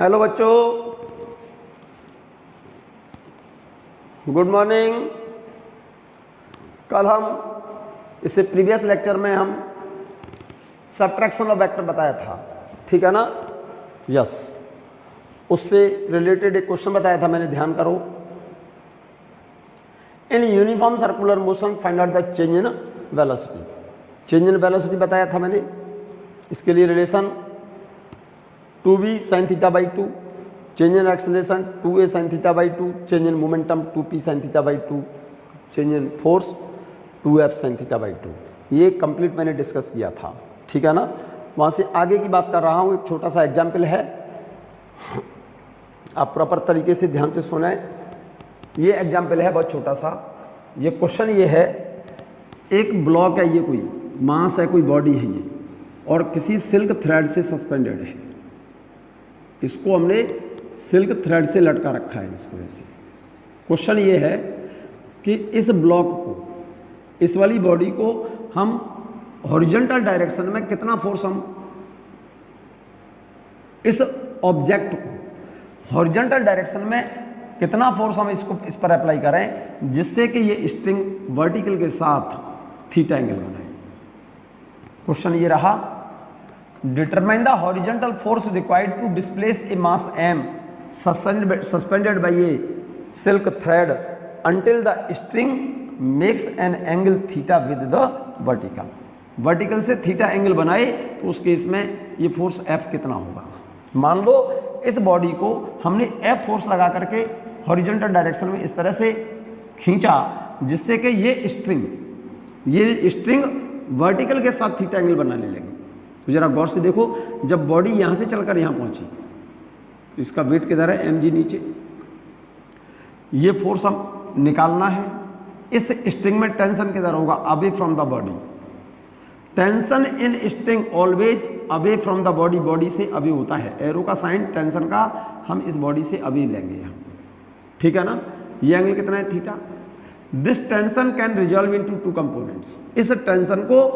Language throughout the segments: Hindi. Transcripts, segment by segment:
हेलो बच्चों, गुड मॉर्निंग। कल हम इससे प्रीवियस लेक्चर में हम सबट्रैक्शन ऑफ वेक्टर बताया था, ठीक है ना? यस, उससे रिलेटेड एक क्वेश्चन बताया था मैंने, ध्यान करो। In uniform circular motion find out the change in velocity. Change in velocity बताया था मैंने। इसके लिए relation 2b sin theta by 2, change in acceleration 2a sin theta by 2, change in momentum 2p sin theta by 2, change in force 2f sin theta by 2। ये कंप्लीट मैंने डिस्कस किया था, ठीक है ना? वहाँ से आगे की बात कर रहा हूँ। एक छोटा सा एग्जाम्पल है, आप प्रॉपर तरीके से ध्यान से सुने। ये एग्जाम्पल है बहुत छोटा सा। ये क्वेश्चन ये है, एक ब्लॉक है, ये कोई मास है, कोई बॉडी है ये, और किसी सिल्क थ्रेड से सस्पेंडेड है। इसको हमने सिल्क थ्रेड से लटका रखा है इस वजह से। क्वेश्चन ये है कि इस ब्लॉक को, इस वाली बॉडी को हम हॉरिजॉन्टल डायरेक्शन में कितना फोर्स, हम इस ऑब्जेक्ट को हॉरिजॉन्टल डायरेक्शन में कितना फोर्स हम इसको इस पर अप्लाई करें जिससे कि ये स्ट्रिंग वर्टिकल के साथ थीटा एंगल बनाए। क्वेश्चन ये रहा, determine the horizontal force required to displace a mass m suspended by a silk thread until the string makes an angle theta with the vertical. Vertical से थीटा एंगल बनाए तो उस केस में ये फोर्स F कितना होगा। मान लो इस बॉडी को हमने F फोर्स लगा करके हॉरिजॉन्टल डायरेक्शन में इस तरह से खींचा जिससे कि ये स्ट्रिंग वर्टिकल के साथ थीटा एंगल बनाने लगी। तो जरा गौर से देखो, जब बॉडी यहाँ से चलकर यहाँ पहुँची, इसका वेट किधर है, mg नीचे। ये फोर्स हम निकालना है। इस स्ट्रिंग में टेंशन किधर होगा, away from the body. Tension in string always away from the body, body से अवे होता है। एरो का साइन टेंशन का हम इस बॉडी से अवे लेंगे यहाँ, ठीक है ना? ये एंगल कितना है, theta. This tension can resolve into two components. इस टेंशन को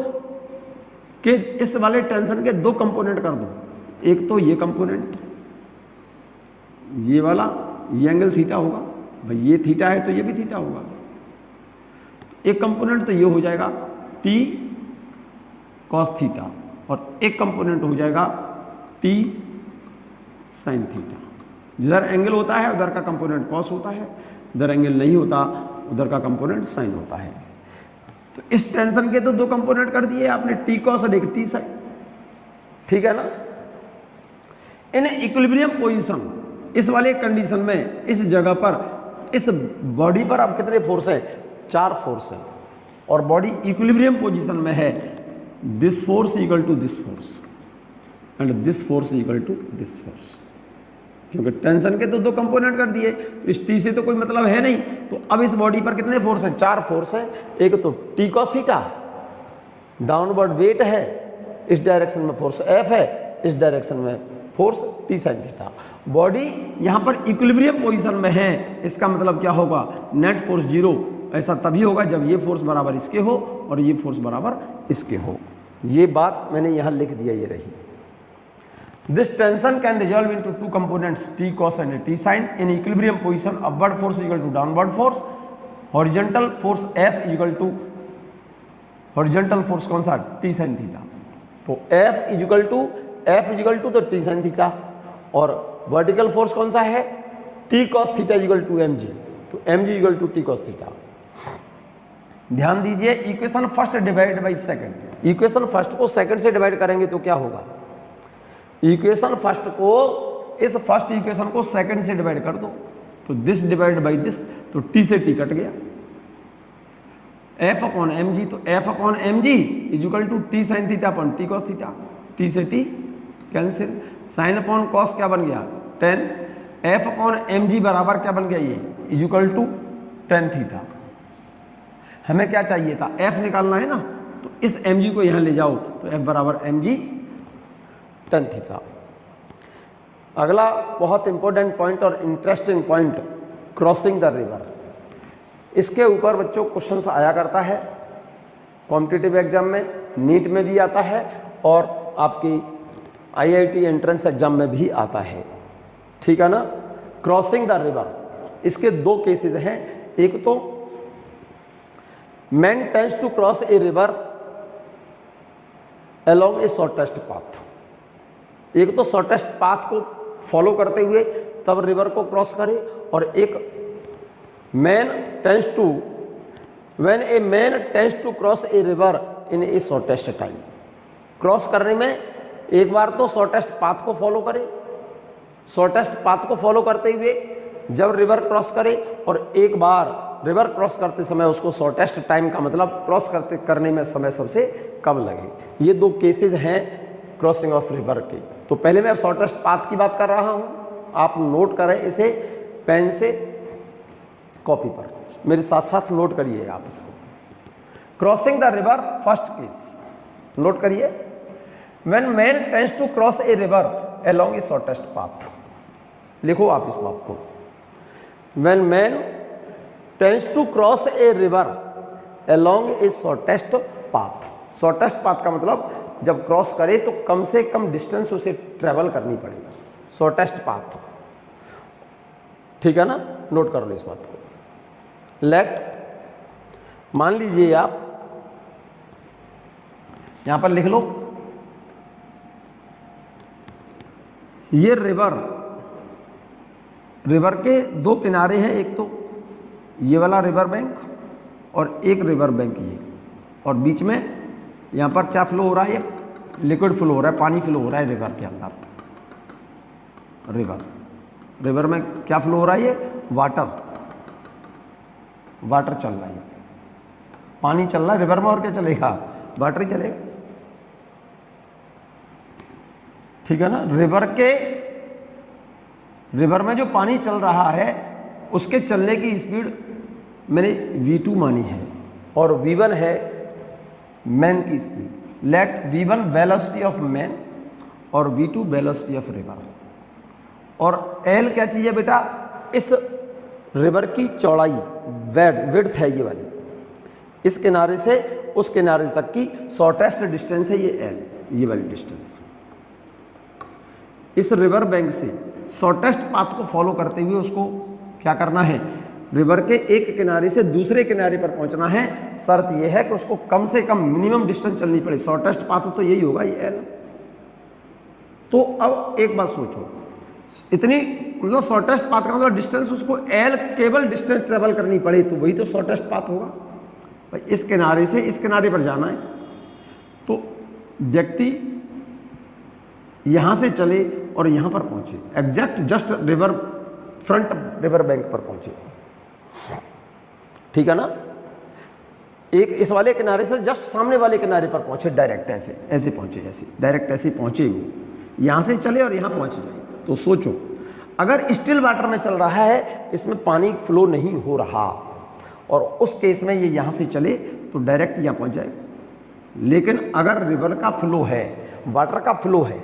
कि इस वाले टेंशन के दो कंपोनेंट कर दो। एक तो ये कंपोनेंट, ये वाला, ये एंगल थीटा होगा भाई, ये थीटा है तो ये भी थीटा होगा। एक कंपोनेंट तो ये हो जाएगा t cos थीटा, और एक कंपोनेंट हो जाएगा t sin थीटा। जिधर एंगल होता है उधर का कंपोनेंट cos होता है, उधर एंगल नहीं होता उधर का कंपोनेंट sin होता है। तो इस टेंशन के तो दो कंपोनेंट कर दिए आपने, t cos और एक t sin, ठीक है ना? इन इक्विलिब्रियम पोजीशन, इस वाले कंडीशन में इस जगह पर, इस बॉडी पर अब कितने फोर्स है, 4 फोर्स है, और बॉडी इक्विलिब्रियम पोजीशन में है। This force equal to this force and this force equal to this force, क्योंकि टेंशन के तो दो कंपोनेंट कर दिए, तो इस टी से तो कोई मतलब है नहीं। तो अब इस बॉडी पर कितने फोर्स हैं, 4 फोर्स हैं। एक तो T cos theta, downward weight है, इस डायरेक्शन में फोर्स F है, इस डायरेक्शन में force T sine theta. Body यहाँ पर इक्विलिब्रियम पोजीशन में है, इसका मतलब क्या होगा, नेट फोर्स 0। ऐसा तभी होगा जब ये फोर्स बराबर इसके हो और ये फोर्स बराबर इसके हो। ये बात मैंने यहाँ लिख दिया, ये रही। This tension can resolve into two components, T cos and T sin. In equilibrium position, upward force equal to downward force. Horizontal force F equal to horizontal force कौन सा, T sin थीटा। तो F equal to तो T sin थीटा, और vertical force कौन सा है, T cos theta equal to mg, तो mg equal to T cos theta. ध्यान दीजिए, equation first divide by second. Equation first को सेकंड से डिवाइड करेंगे तो क्या होगा, इक्वेशन फर्स्ट को, इस फर्स्ट इक्वेशन को सेकंड से डिवाइड कर दो, तो दिस डिवाइड बाई दिस, तो t से t कट गया, f अपॉन mg, तो f upon mg equal to t sine theta upon t cos theta. t से t cancel, sine upon cos क्या बन गया, tan, f अपॉन mg बराबर क्या बन गया, ये इक्वल टू tan थीटा। हमें क्या चाहिए था, f निकालना है ना, तो इस mg को यहाँ ले जाओ, तो f बराबर mg tan थीटा। अगला बहुत इंपॉर्टेंट पॉइंट और interesting point, crossing the river. इसके ऊपर बच्चों क्वेश्चंस आया करता है, कॉम्पिटिटिव एग्जाम में, नीट में भी आता है और आपकी IIT एंट्रेंस एग्जाम में भी आता है। ठीक है ना। क्रॉसिंग द रिवर, इसके दो केसेस हैं। एक तो man tends to cross a river along a shortest path, एक तो शॉर्टेस्ट पाथ को फॉलो करते हुए तब रिवर को क्रॉस करे, और एक man tends to when a man tends to cross a river in a shortest time, cross करने में एक बार तो शॉर्टेस्ट पाथ को फॉलो करे, शॉर्टेस्ट पाथ को फॉलो करते हुए जब रिवर क्रॉस करे, और एक बार रिवर क्रॉस करते समय उसको शॉर्टेस्ट टाइम का मतलब क्रॉस करने में समय सबसे कम लगे। ये दो केसेस हैं क्रॉसिंग ऑफ रिवर के। तो पहले मैं अब शॉर्टेस्ट पाथ की बात कर रहा हूँ, आप नोट करें इसे पेन से कॉपी पर, मेरे साथ साथ नोट करिए आप इसको। Crossing the river, first case note करिए। When man tends to cross a river along a shortest path, लिखो आप इस बात को। When man tends to cross a river along a shortest path, shortest path का मतलब जब क्रॉस करे तो कम से कम डिस्टेंस उसे ट्रेवल करनी पड़ेगी, शॉर्टेस्ट पाथ, ठीक है ना। नोट कर लो इस बात को। लेट, मान लीजिए आप यहां पर लिख लो, ये रिवर के दो किनारे हैं, एक तो ये वाला रिवर बैंक और एक रिवर बैंक ये, और बीच में यहाँ पर क्या फ्लो हो रहा है, ये लिक्विड फ्लो हो रहा है, पानी फ्लो हो रहा है रिवर के अंदर। रिवर में क्या फ्लो हो रहा है, ये वाटर चल रहा है, पानी चल रहा है रिवर में, और क्या चलेगा, वाटर ही चलेगा, ठीक है ना। रिवर में जो पानी चल रहा है उसके चलने की स्पीड मैंने v2 मानी है, और v1 है मैन की speed. Let v1 velocity of man और v2 वेलोसिटी ऑफ रिवर, और l क्या चीज़ है बेटा, इस रिवर की चौड़ाई, विड्थ है ये वाली, इस किनारे से उस किनारे तक की शॉर्टेस्ट डिस्टेंस है ये l, ये वाली डिस्टेंस। इस रिवर बैंक से शॉर्टेस्ट पाथ को फॉलो करते हुए उसको क्या करना है, रिवर के एक किनारे से दूसरे किनारे पर पहुंचना है। शर्त यह है कि उसको कम से कम मिनिमम डिस्टेंस चलनी पड़े, शॉर्टेस्ट पाथ तो यही होगा, ये एल। तो अब एक बात सोचो, इतनी मतलब शॉर्टेस्ट पाथ का मतलब डिस्टेंस उसको एल केवल डिस्टेंस ट्रेवल करनी पड़े, तो वही तो शॉर्टेस्ट पाथ होगा भाई। इस किनारे से इस किनारे पर जाना है, तो व्यक्ति यहां से चले और यहां पर पहुंचे, exact just river front river bank पर पहुंचे, ठीक है ना। एक इस वाले किनारे से जस्ट सामने वाले किनारे पर पहुंचे, डायरेक्ट ऐसे पहुंचे, ऐसे डायरेक्ट ऐसे पहुंचे, वो यहां से चले और यहां पहुंच जाए। तो सोचो, अगर स्टिल वाटर में चल रहा है, इसमें पानी फ्लो नहीं हो रहा, और उस केस में ये यहां से चले तो डायरेक्ट यहां पहुंच जाए। लेकिन अगर रिवर का फ्लो है, वाटर का फ्लो है,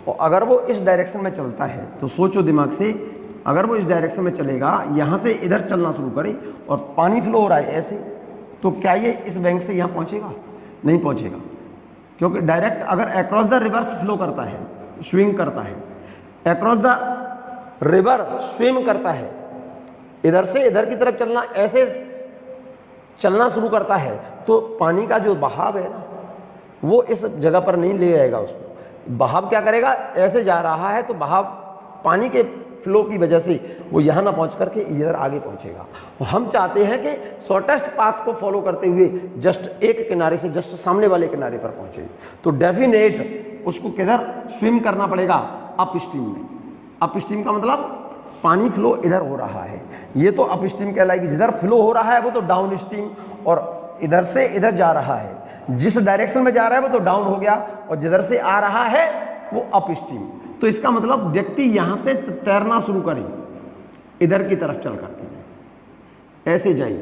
और अगर वो इस डायरेक्शन में चलता है, तो सोचो दिमाग से, अगर वो इस डायरेक्शन में चलेगा, यहाँ से इधर चलना शुरू करे और पानी फ्लो हो रहा है ऐसे, तो क्या ये इस बैंक से यहाँ पहुँचेगा? नहीं पहुँचेगा, क्योंकि डायरेक्ट अगर अक्रॉस द रिवर्स फ्लो करता है, स्विंग करता है, अक्रॉस द रिवर स्विम करता है, इधर से इधर की तरफ चलना, ऐसे चलना शुरू करता है, तो पानी का जो बहाव है ना, वो इस जगह पर नहीं ले आएगा उसको। बहाव क्या करेगा, ऐसे जा रहा है तो बहाव पानी के फ्लो की वजह से वो यहाँ ना पहुँच करके इधर आगे पहुँचेगा। हम चाहते हैं कि शॉर्टेस्ट पाथ को फॉलो करते हुए जस्ट एक किनारे से जस्ट सामने वाले किनारे पर पहुँचे, तो डेफिनेट उसको किधर स्विम करना पड़ेगा, अप स्ट्रीम में। अप स्ट्रीम का मतलब पानी फ्लो इधर हो रहा है, ये तो अप स्ट्रीम कहलाएगी। जिधर फ्लो हो रहा है वो तो डाउन स्ट्रीम, और इधर से इधर जा रहा है, जिस डायरेक्शन में जा रहा है वो तो डाउन हो गया, और जिधर से आ रहा है वो अप स्ट्रीम। तो इसका मतलब व्यक्ति यहां से तैरना शुरू करे, इधर की तरफ चल करके ऐसे जाए,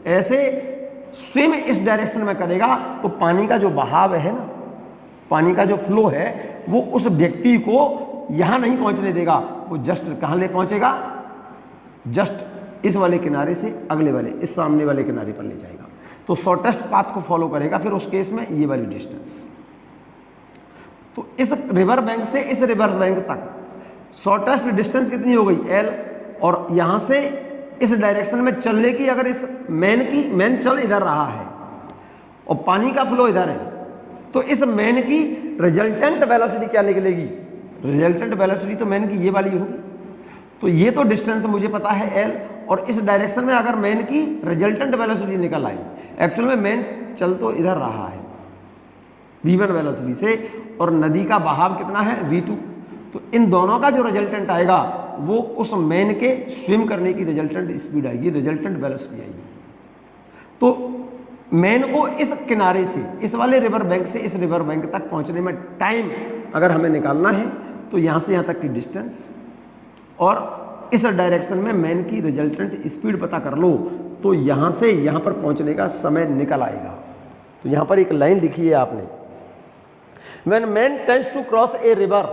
ऐसे स्विम इस डायरेक्शन में करेगा, तो पानी का जो बहाव है ना, पानी का जो फ्लो है, वो उस व्यक्ति को यहां नहीं पहुंचने देगा, वो जस्ट कहां ले पहुंचेगा, जस्ट इस वाले किनारे से अगले वाले, इस सामने वाले किनारे पर ले जाएगा। तो शॉर्टेस्ट पाथ को फॉलो करेगा, फिर उस केस में ये वाली डिस्टेंस। तो इस रिवर बैंक से इस रिवर बैंक तक शॉर्टेस्ट डिस्टेंस कितनी हो गई L, और यहाँ से इस डायरेक्शन में चलने की, अगर इस मैन चल इधर रहा है और पानी का फ्लो इधर है, तो इस मैन की रिजल्टेंट वेलोसिटी क्या निकलेगी? रिजल्टेंट वेलोसिटी तो मैन की ये वाली होगी। तो ये तो डिस्टेंस मुझे पता है L, और इस डायरेक्शन में अगर मैन की रिजल्टेंट वेलोसिटी निकल आई, एक्चुअल में मैन चल तो इधर रहा है v1 वेलोसिटी से, और नदी का बहाव कितना है v2, तो इन दोनों का जो रिजल्टेंट आएगा वो उस मैन के स्विम करने की रिजल्टेंट स्पीड आएगी, रिजल्टेंट वेलोसिटी आएगी। तो मैन को इस किनारे से, इस वाले रिवर बैंक से इस रिवर बैंक तक पहुंचने में टाइम अगर हमें निकालना है, तो यहाँ से यहाँ तक की डिस्टेंस और इस डायरेक्शन में मैन की रिजल्टेंट स्पीड पता कर लो, तो यहाँ से यहाँ पर पहुँचने का समय निकल आएगा। तो यहाँ पर एक लाइन लिखी है आपने, When man tends to cross a river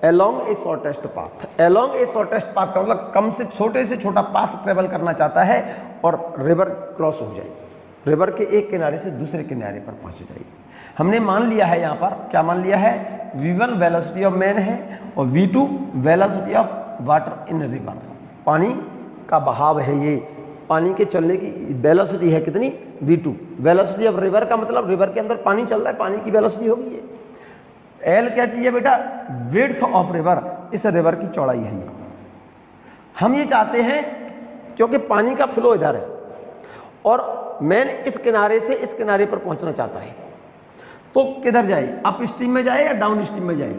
along a shortest path, along a shortest path का मतलब कम से छोटा पाथ ट्रेवल करना चाहता है और रिवर क्रॉस हो जाए, रिवर के एक किनारे से दूसरे किनारे पर पहुंच जाए। हमने मान लिया है, यहाँ पर क्या मान लिया है? v1 वेलोसिटी ऑफ मैन है और v2 velocity of water in river, पानी का बहाव है, ये पानी के चलने की वेलोसिटी है कितनी? v2। वेलोसिटी ऑफ रिवर का मतलब रिवर के अंदर पानी चल रहा है, पानी की वेलोसिटी होगी ये। L क्या चाहिए बेटा? विड्थ ऑफ रिवर, इस रिवर की चौड़ाई है ये। हम ये चाहते हैं क्योंकि पानी का फ्लो इधर है और मैन इस किनारे से इस किनारे पर पहुंचना चाहता है, तो किधर जाए? अप स्ट्रीम में जाए या डाउन स्ट्रीम में जाए?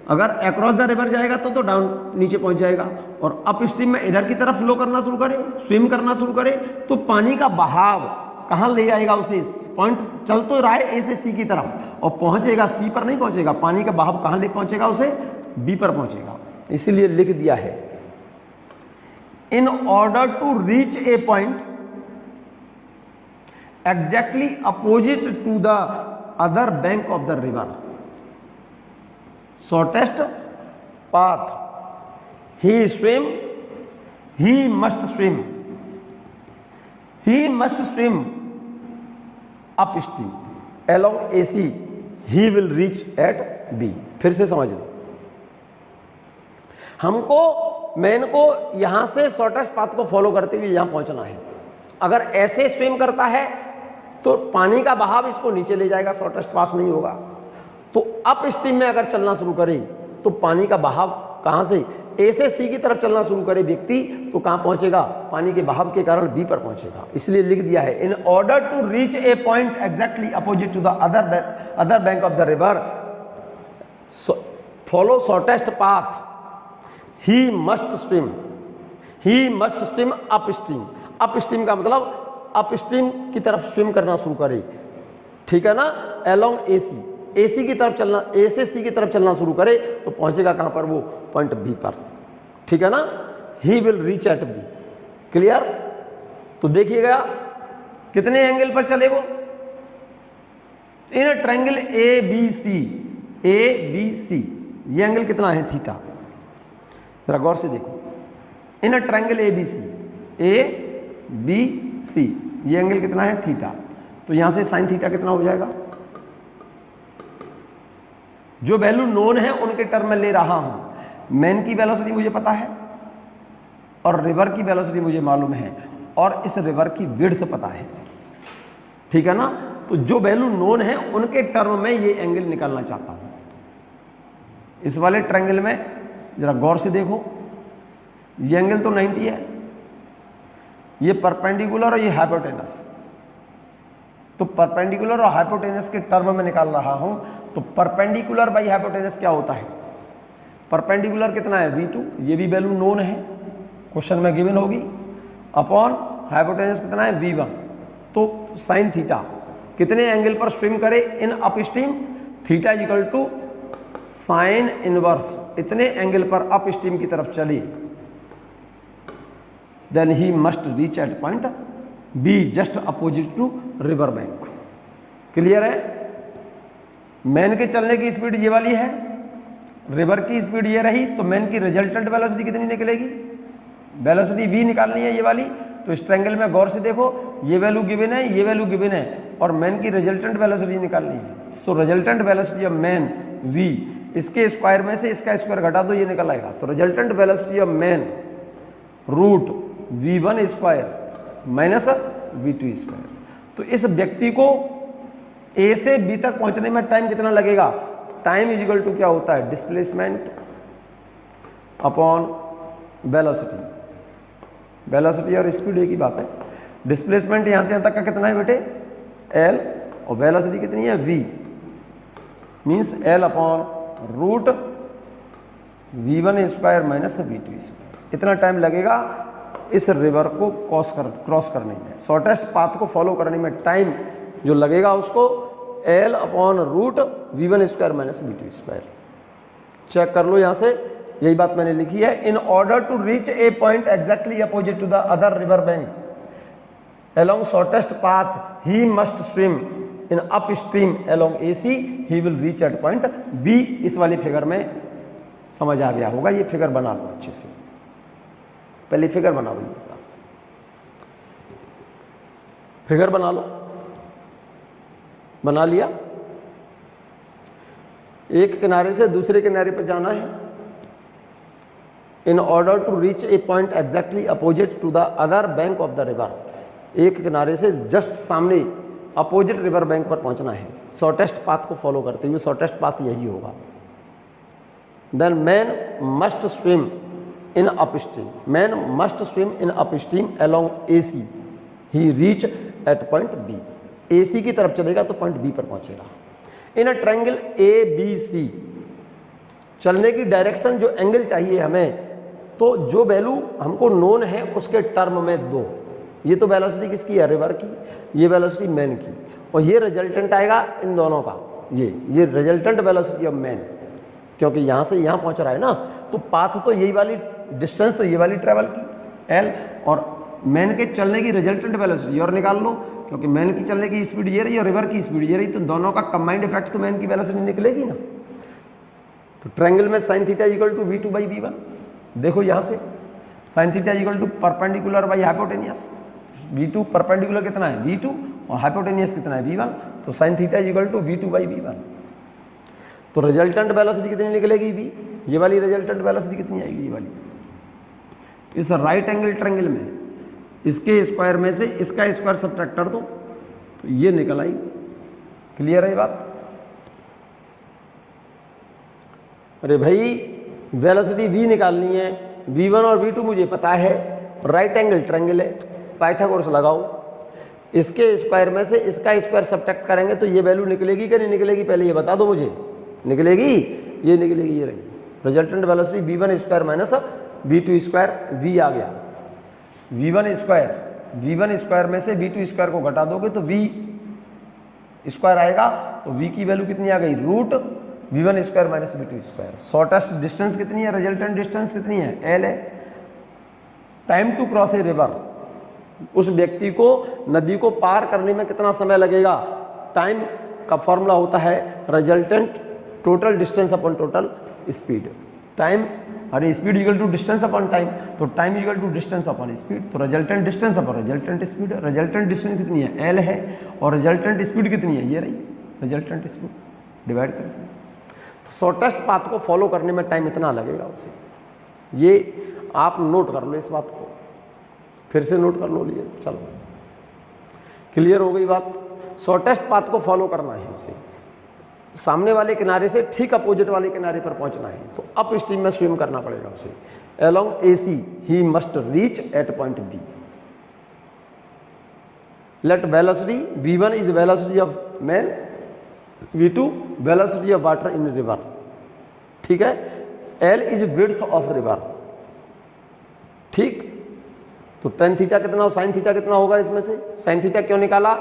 अगर अक्रॉस द रिवर जाएगा तो डाउन नीचे पहुंच जाएगा, और अप स्ट्रीम में इधर की तरफ फ्लो करना शुरू करे, स्विम करना शुरू करे, तो पानी का बहाव कहाँ ले जाएगा उसे? पॉइंट चल तो रहा है ए से सी की तरफ और पहुंचेगा सी पर नहीं पहुंचेगा, पानी का बहाव कहाँ ले पहुंचेगा उसे? बी पर पहुंचेगा। इसीलिए लिख दिया है, in order to reach a point exactly opposite to the other bank of the river, shortest path he must swim upstream along AC, he will reach at B। फिर से समझ लो, हमको मैन को यहां से शॉर्टेस्ट पाथ को फॉलो करते हुए यहां पहुंचना है। अगर ऐसे स्विम करता है तो पानी का बहाव इसको नीचे ले जाएगा, शॉर्टेस्ट पाथ नहीं होगा। तो अप स्ट्रीम में अगर चलना शुरू करे तो पानी का बहाव कहां से? ए से सी की तरफ चलना शुरू करे व्यक्ति तो कहां पहुंचेगा? पानी के बहाव के कारण बी पर पहुंचेगा। इसलिए लिख दिया है, in order to reach a point exactly opposite to the other bank of the river follow shortest path, he must swim up stream. Up stream का मतलब अप स्ट्रीम की तरफ स्विम करना शुरू करे, ठीक है ना? अलोंग एसी की तरफ चलना, ए से सी की तरफ चलना शुरू करे तो पहुंचेगा कहां पर? वो पॉइंट बी पर, ठीक है ना? He will reach at B. Clear? तो देखिएगा कितने एंगल पर चले वो? In triangle A B C, ये एंगल कितना है? थीटा। जरा गौर से देखो, in triangle A B C, ये एंगल कितना है? थीटा। तो यहां से साइन थीटा कितना हो जाएगा? जो वैल्यू नोन है उनके टर्म में ले रहा हूं। मैन की वेलोसिटी मुझे पता है और रिवर की वेलोसिटी मुझे मालूम है और इस रिवर की विड्थ पता है, ठीक है ना? तो जो वैल्यू नोन है उनके टर्म में ये एंगल निकालना चाहता हूं। इस वाले ट्रायंगल में जरा गौर से देखो, ये एंगल तो 90 है, ये परपेंडिकुलर और ये हाइपोटेनस। तो परपेंडिकुलर और हाइपोटेनस के टर्म में निकाल रहा हूं। तो परपेंडिकुलर बाई हाइपोटेनस क्या होता है? परपेंडिकुलर कितना है? v2, ये भी वैल्यू नोन है, क्वेश्चन में गिवन होगी, अपॉन हाइपोटेनस कितना है? v1। तो साइन थीटा कितने एंगल पर स्विम करे in up stream? Theta equal to sine inverse, इतने एंगल पर अप स्ट्रीम की तरफ चले, then he must reach at point B just opposite to river bank. Clear है? मैन के चलने की स्पीड ये वाली है, रिवर की स्पीड ये रही, तो मैन की रिजल्टेंट वेलोसिटी कितनी निकलेगी? वेलोसिटी v निकालनी है ये वाली। तो इस ट्रायंगल में गौर से देखो, ये वैल्यू गिवन है, ये वैल्यू गिवन है और मैन की रिजल्टेंट वेलोसिटी निकालनी है। So resultant velocity of man v इसके स्क्वायर में से इसका स्क्वायर घटा दो, ये निकल आएगा। तो resultant velocity of man root v1 square minus v2 square. तो इस व्यक्ति को ए से बी तक पहुंचने में टाइम कितना लगेगा? टाइम इज इक्वल टू क्या होता है? Displacement upon velocity. वेलोसिटी और स्पीड एक ही बात है। डिस्प्लेसमेंट यहां से यहां तक का कितना है बेटे? एल, और वेलोसिटी कितनी है? v, means L upon root v1 square minus v2 square. इतना टाइम लगेगा इस रिवर को क्रॉस करने में, शॉर्टेस्ट पाथ को फॉलो करने में टाइम जो लगेगा उसको L upon root v1 square minus v2 square. Check कर लो यहां से, यही बात मैंने लिखी है। In order to reach a point exactly opposite to the other river bank along shortest path he must swim in upstream along AC, he will reach at point B। इस वाली फिगर में समझ आ गया होगा, ये फिगर बना लो अच्छे से, पहले फिगर बनाओ, ये फिगर बना लो। बना लिया? एक किनारे से दूसरे किनारे पर जाना है। In order to reach a point exactly opposite to the other bank of the river, एक किनारे से जस्ट सामने अपोजिट रिवर बैंक पर पहुंचना है, शॉर्टेस्ट पाथ को फॉलो करते हुए। शॉर्टेस्ट पाथ यही होगा। Then man must swim in upstream, man must swim in upstream along AC, he reach at point B. AC की तरफ चलेगा तो पॉइंट बी पर पहुंचेगा। इन a triangle A B C, चलने की डायरेक्शन जो एंगल चाहिए हमें, तो जो वैल्यू हमको नोन है उसके टर्म में दो। ये तो वेलोसिटी किसकी है? रिवर की। ये वेलोसिटी मैन की, और ये रिजल्टेंट आएगा इन दोनों का। ये रिजल्टेंट वेलोसिटी ऑफ मैन, क्योंकि यहाँ से यहाँ पहुँच रहा है ना, तो पाथ तो यही वाली डिस्टेंस तो ये वाली ट्रेवल की एल, और मैन के चलने की रिजल्टेंट वेलोसिटी और निकाल लो, क्योंकि मैन की चलने की स्पीड ये रही और रिवर की स्पीड ये रही, तो दोनों का कंबाइंड इफेक्ट तो मैन की वेलोसिटी निकलेगी ना। तो ट्रायंगल में sine theta equal to v2 by v1। देखो यहाँ से sine theta equal to perpendicular by hypotenuse. v2 perpendicular कितना है? v2, और हाइपोटेनियस कितना है? v1। तो sine theta equal to v2 by v1। तो रिजल्टेंट वेलोसिटी कितनी निकलेगी? v। ये वाली रिजल्टेंट वेलोसिटी कितनी आएगी? ये वाली। इस राइट एंगल ट्रायंगल में इसके स्क्वायर में से इसका स्क्वायर सब्ट्रैक्ट कर दो, तो ये निकल आई। क्लियर है बात? अरे भाई वेलोसिटी v निकालनी है, v1 और v2 मुझे पता है, राइट एंगल ट्रायंगल है, पाइथागोरस लगाओ। इसके स्क्वायर में से इसका स्क्वायर सब्ट्रैक्ट करेंगे तो ये वैल्यू निकलेगी कि नहीं निकलेगी? पहले ये बता दो मुझे। निकलेगी? ये निकलेगी, ये रही resultant velocity v1 square minus v2 square. v आ गया v1 स्क्वायर में से v2 स्क्वायर को घटा दोगे तो v स्क्वायर आएगा, तो v की वैल्यू कितनी आ गई? Root v1 square minus v2 square. Shortest distance कितनी है? रिजल्टेंट डिस्टेंस कितनी है? l है। Time to cross a river, उस व्यक्ति को नदी को पार करने में कितना समय लगेगा? टाइम का फॉर्मूला होता है resultant total distance upon total speed. Time, अरे speed equal to distance upon time, तो time equal to distance upon speed. तो resultant distance upon resultant speed. Resultant distance कितनी है? एल है, और रिजल्टेंट स्पीड कितनी है? ये रही रिजल्टेंट स्पीड, डिवाइड करके। तो शॉर्टेस्ट पाथ को फॉलो करने में टाइम इतना लगेगा उसे। ये आप नोट कर लो इस बात को, फिर से नोट कर लो। लिए चलो, क्लियर हो गई बात? शॉर्टेस्ट पाथ को फॉलो करना है उसे, सामने वाले किनारे से ठीक अपोजिट वाले किनारे पर पहुंचना है, तो अप स्ट्रीम में स्विम करना पड़ेगा उसे। Along AC he must reach at point B. Let velocity v1 is velocity of man, v2 velocity of water in river. ठीक है, l is width of river. ठीक, तो टेन थीटा कितना और साइन थीटा कितना होगा इसमें से? साइन थीटा क्यों निकाला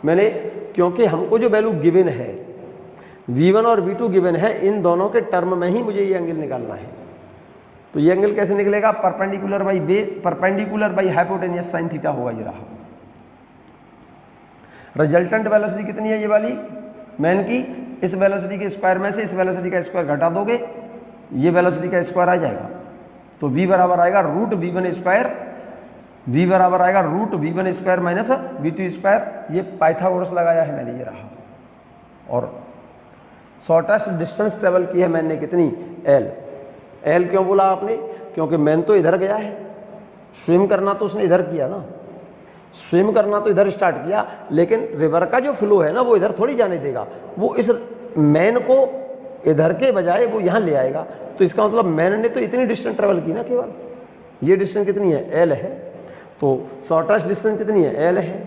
मैंने? क्योंकि हमको जो वैल्यू गिवन है v1 और v2 गिवन है, इन दोनों के टर्म में ही मुझे ये एंगल निकालना है। तो ये एंगल कैसे निकलेगा? Perpendicular by hypotenuse sine theta होगा। ये रहा। रिजल्टेंट वेलोसिटी कितनी है? ये वाली मैन की। इस वेलोसिटी के स्क्वायर में से इस वेलोसिटी का स्क्वायर घटा दोगे, ये वेलोसिटी का स्क्वायर आ जाएगा, तो v बराबर आएगा रूट v1 स्क्वायर। v बराबर आएगा root v1 square minus v2 square. ये पाइथागोरस लगाया है मैंने, ये रहा। और शॉर्टेस्ट डिस्टेंस ट्रेवल की है मैन ने कितनी, एल। एल क्यों बोला आपने, क्योंकि मैन तो इधर गया है, स्विम करना तो उसने इधर किया ना, स्विम करना तो इधर स्टार्ट किया, लेकिन रिवर का जो फ्लो है ना वो इधर थोड़ी जाने देगा, वो इस मैन को इधर के बजाय वो यहाँ ले आएगा। तो इसका मतलब मैन ने तो इतनी डिस्टेंस ट्रेवल की ना, केवल ये डिस्टेंस कितनी है, एल है। तो शॉर्टेस्ट डिस्टेंस कितनी है, एल है।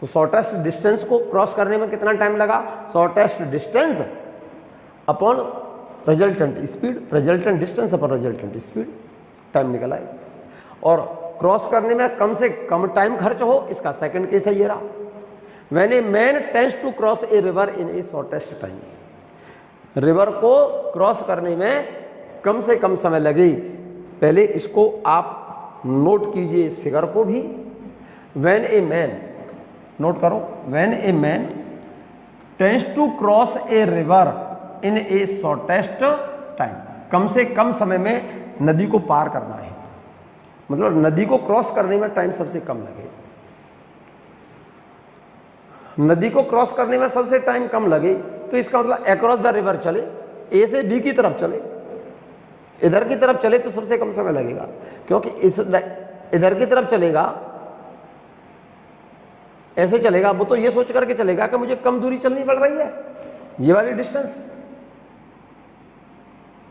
तो शॉर्टेस्ट डिस्टेंस को क्रॉस करने में कितना टाइम लगा, shortest distance upon resultant speed, resultant distance upon resultant speed, time निकल आए। और क्रॉस करने में कम से कम टाइम खर्च हो, इसका सेकंड केस है ये रहा, when a man tends to cross a river in a shortest time. River को क्रॉस करने में कम से कम समय लगे, पहले इसको आप नोट कीजिए, इस फिगर को भी। व्हेन ए मैन, नोट करो, when a man tends to cross a river in a shortest time, कम से कम समय में नदी को पार करना है, मतलब नदी को क्रॉस करने में टाइम सबसे कम लगे। नदी को क्रॉस करने में सबसे टाइम कम लगे तो इसका मतलब अक्रॉस द रिवर चले, ए से बी की तरफ चले, इधर की तरफ चले तो सबसे कम समय लगेगा, क्योंकि इस इधर की तरफ चलेगा, ऐसे चलेगा, वो तो ये सोच करके चलेगा कि मुझे कम दूरी चलनी पड़ रही है, ये वाली डिस्टेंस,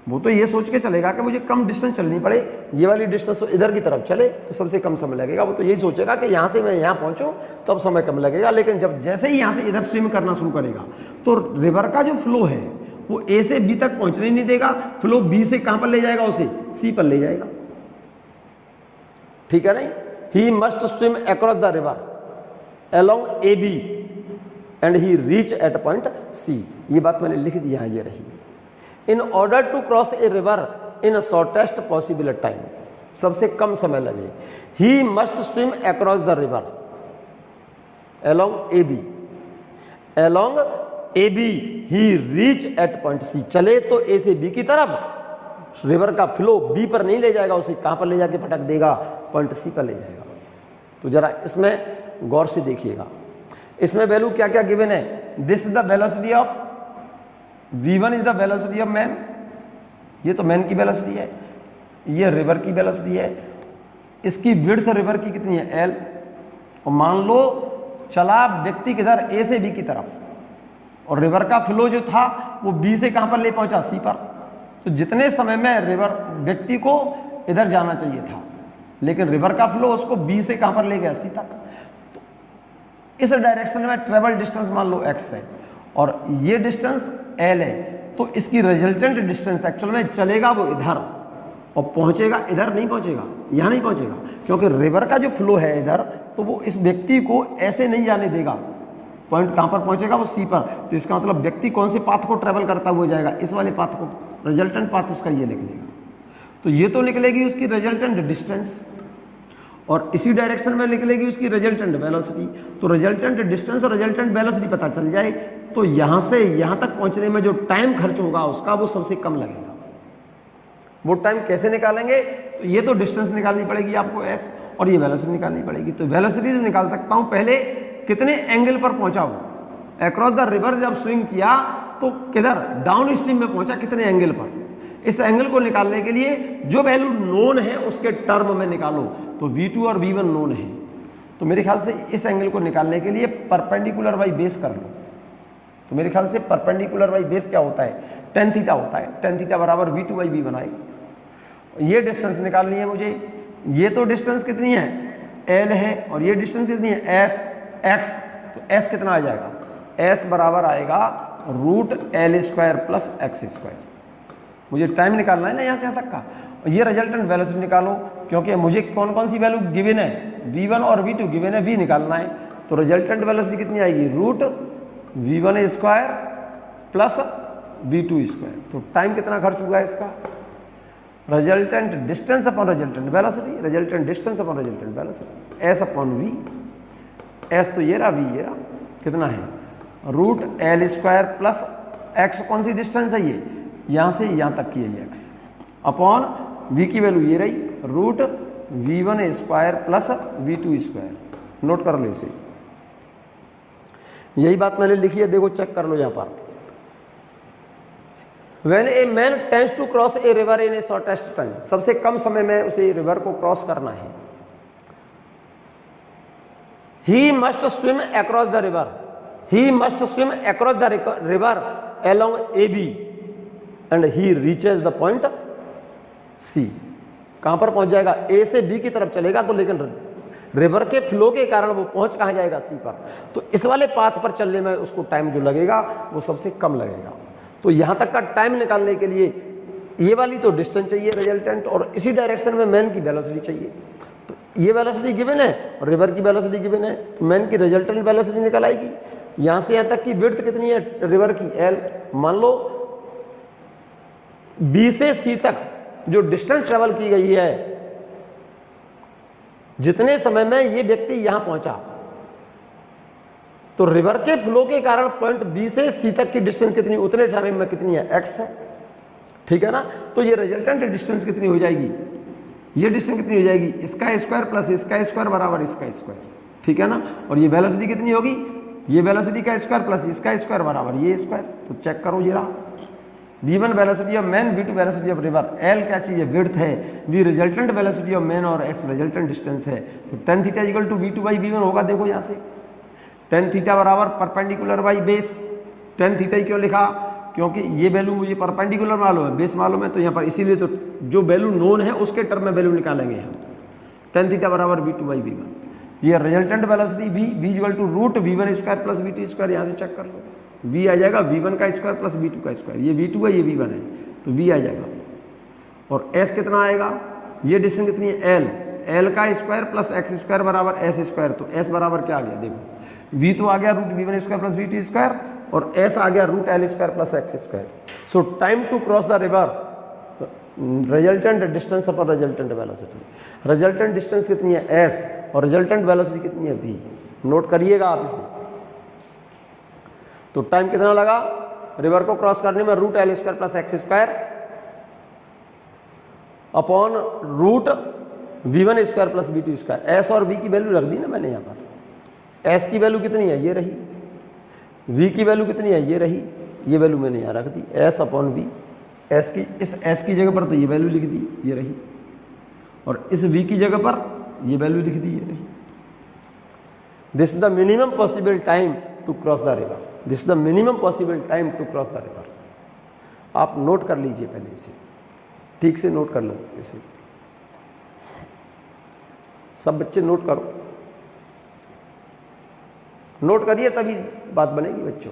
वो तो ये सोच के चलेगा कि मुझे कम डिस्टेंस चलनी पड़े, ये वाली डिस्टेंस इधर की तरफ चले तो सबसे कम समय लगेगा। वो तो यही सोचेगा कि यहाँ से मैं यहाँ पहुँचूँ तब समय कम लगेगा, लेकिन जब जैसे ही यहाँ से इधर स्विम करना शुरू करेगा तो रिवर का जो फ्लो है वो ए से बी तक पहुँचने नहीं देगा, फ्लो बी से कहाँ पर ले जाएगा, उसे सी पर ले जाएगा, ठीक है नहीं। ही must swim across the river along AB and he reach at point C, ये बात मैंने लिख दी यहाँ, ये रही। In order to cross a river in a shortest possible time, सबसे कम समय लगे, he must swim across the river along AB, along AB he reach at point C, चले तो A से B की तरफ, रिवर का फ्लो B पर नहीं ले जाएगा, उसे कहाँ पर ले जाके पटक देगा, पॉइंट C पर ले जाएगा। तो जरा इसमें गौर से देखिएगा, इसमें वैल्यू क्या क्या गिवन है, this is the velocity of v1 is the velocity of man, ये तो मैन की वेलोसिटी है, ये रिवर की वेलोसिटी है, इसकी विड्थ रिवर की कितनी है, l, और मान लो चला व्यक्ति किधर, a से b की तरफ, और रिवर का फ्लो जो था वो b से कहां पर ले पहुंचा, c पर। तो जितने समय में रिवर व्यक्ति को इधर जाना चाहिए था, लेकिन रिवर का फ्लो उसको b से कहां पर ले गया, c तक। तो इस डायरेक्शन में ट्रेवल डिस्टेंस मान लो x है और ये डिस्टेंस l है, तो इसकी रिजल्टेंट डिस्टेंस एक्चुअल में चलेगा वो इधर और पहुंचेगा इधर, नहीं पहुंचेगा, यहाँ नहीं पहुंचेगा, क्योंकि रिवर का जो फ्लो है इधर, तो वो इस व्यक्ति को ऐसे नहीं जाने देगा, पॉइंट कहाँ पर पहुंचेगा, वो सी पर। तो इसका मतलब व्यक्ति कौन से पाथ को ट्रेवल करता हुआ जाएगा, इस वाले पाथ को, रिजल्टेंट पाथ उसका ये लिख लेगा। तो ये तो निकलेगी उसकी रिजल्टेंट डिस्टेंस और इसी डायरेक्शन में निकलेगी उसकी रिजल्टेंट वेलोसिटी। तो रिजल्टेंट डिस्टेंस और रिजल्टेंट वेलोसिटी पता चल जाए तो यहाँ से यहाँ तक पहुँचने में जो टाइम खर्च होगा उसका वो सबसे कम लगेगा। वो टाइम कैसे निकालेंगे, तो ये तो डिस्टेंस निकालनी पड़ेगी आपको s, और ये वेलोसिटी निकालनी पड़ेगी। तो वेलोसिटी जो निकाल सकता हूँ, पहले कितने एंगल पर पहुँचा हो, अक्रॉस द रिवर जब स्विंग किया तो किधर, डाउन स्ट्रीम में पहुँचा, कितने एंगल पर। इस एंगल को निकालने के लिए जो वैल्यू नोन है उसके टर्म में निकालो। तो V2 और V1 नोन है, तो मेरे ख्याल से इस एंगल को निकालने के लिए परपेंडिकुलर बाई बेस कर लो। तो मेरे ख्याल से परपेंडिकुलर बाई बेस क्या होता है, tan थीटा होता है। tan थीटा बराबर V2 बाई V1 आएगा। ये डिस्टेंस निकालनी है मुझे, ये तो डिस्टेंस कितनी है, L है, और ये डिस्टेंस कितनी है, S, X। तो S कितना आ जाएगा, S बराबर आएगा √L² प्लस x²। मुझे टाइम निकालना है ना यहाँ से यहाँ तक का, और ये रिजल्टेंट वेलोसिटी निकालो, क्योंकि मुझे कौन कौन सी वैल्यू गिवन है, V1 और V2 गिवन है, V निकालना है। तो रिजल्टेंट वेलोसिटी कितनी आएगी, √V1² प्लस V2²। तो टाइम कितना खर्च हुआ है इसका, resultant distance upon resultant velocity, resultant distance upon resultant velocity, S upon V। S तो ये रहा, V ये रहा, कितना है √L² प्लस x, कौन सी डिस्टेंस है ये, यहाँ से यहाँ तक की है ये x, अपॉन V की वैल्यू ये रही √V1² प्लस V2²। नोट कर लो इसे, यही बात मैंने लिखी है, देखो चेक कर लो यहाँ पर। When a man tends to cross a river in a shortest time, सबसे कम समय में उसे रिवर को क्रॉस करना है। He must swim across the river, he must swim across the river along A B and he reaches the point C. कहां पर पहुंच जाएगा? ए से बी की तरफ चलेगा तो, लेकिन रिवर के फ्लो के कारण वो पहुंच कहां जाएगा? सी पर। तो इस वाले पाथ पर चलने में उसको टाइम जो लगेगा वो सबसे कम लगेगा। तो यहां तक का टाइम निकालने के लिए ये वाली तो डिस्टेंस चाहिए रिजल्टेंट, और इसी डायरेक्शन में मैन की वेलोसिटी चाहिए। तो ये वेलोसिटी गिवन है और रिवर की वेलोसिटी गिवन है, तो मैन की रिजल्टेंट वेलोसिटी निकल आएगी। यहां से यहां तक की विड्थ कितनी है रिवर की? एल। मान लो बी से सी तक जो डिस्टेंस ट्रेवल की गई है, जितने समय में ये व्यक्ति यहां पहुंचा, तो रिवर के फ्लो के कारण पॉइंट बी से सी तक की डिस्टेंस कितनी, उतने टाइम में कितनी है? एक्स है। ठीक है ना? तो ये रिजल्टेंट डिस्टेंस कितनी हो जाएगी? ये डिस्टेंस कितनी हो जाएगी? इसका स्क्वायर प्लस इसका स्क्वायर बराबर इसका स्क्वायर। ठीक है ना? और ये वेलोसिटी कितनी होगी? ये वेलोसिटी का स्क्वायर प्लस इसका स्क्वायर बराबर ये स्क्वायर। तो चेक करो जरा, v1 velocity of man, v2 velocity of river, l क्या चीज है? विड्थ है, v resultant velocity of man और s रिजल्टेंट डिस्टेंस है। तो tan theta equal to v2 by v1 होगा। देखो यहाँ से tan थीटा बराबर perpendicular by base. tan theta क्यों लिखा? क्योंकि ये वैल्यू मुझे परपेंडिकुलर मालूम है, बेस मालूम है, तो यहाँ पर इसीलिए तो जो वैल्यू नोन है उसके टर्म में वैल्यू निकालेंगे हम। tan थीटा बराबर v2 बाई v1। ये resultant velocity v equal to root v1 square plus v2 square. यहाँ से चेक कर लो, v आ जाएगा v1 का स्क्वायर प्लस v2 का स्क्वायर। ये v2 है, ये v1 है, तो v आ जाएगा। और s कितना आएगा? ये डिस्टेंस कितनी है? l। l का स्क्वायर प्लस x स्क्वायर बराबर s स्क्वायर। तो s बराबर क्या आ गया? देखो v तो आ गया root v1 square plus v2 square, और s आ गया root l square plus x square. So time to cross the river, resultant distance upon resultant velocity. Resultant distance कितनी है? s, और रिजल्टेंट वेलोसिटी कितनी है? v। नोट करिएगा आप इसे। तो टाइम कितना लगा रिवर को क्रॉस करने में? Root l square plus x square upon root v1 square plus v2 square. s और v की वैल्यू रख दी ना मैंने यहाँ पर। s की वैल्यू कितनी है? ये रही। v की वैल्यू कितनी है? ये रही। ये वैल्यू मैंने यहाँ रख दी, s अपॉन v। s की, इस s की जगह पर तो ये वैल्यू लिख दी, ये रही, और इस v की जगह पर ये वैल्यू लिख दी, ये रही। This is the minimum possible time to cross the river. This is the minimum possible time to cross the river. आप नोट कर लीजिए, पहले इसे ठीक से नोट कर लो। इसे सब बच्चे नोट करो, नोट करिए तभी बात बनेगी बच्चों।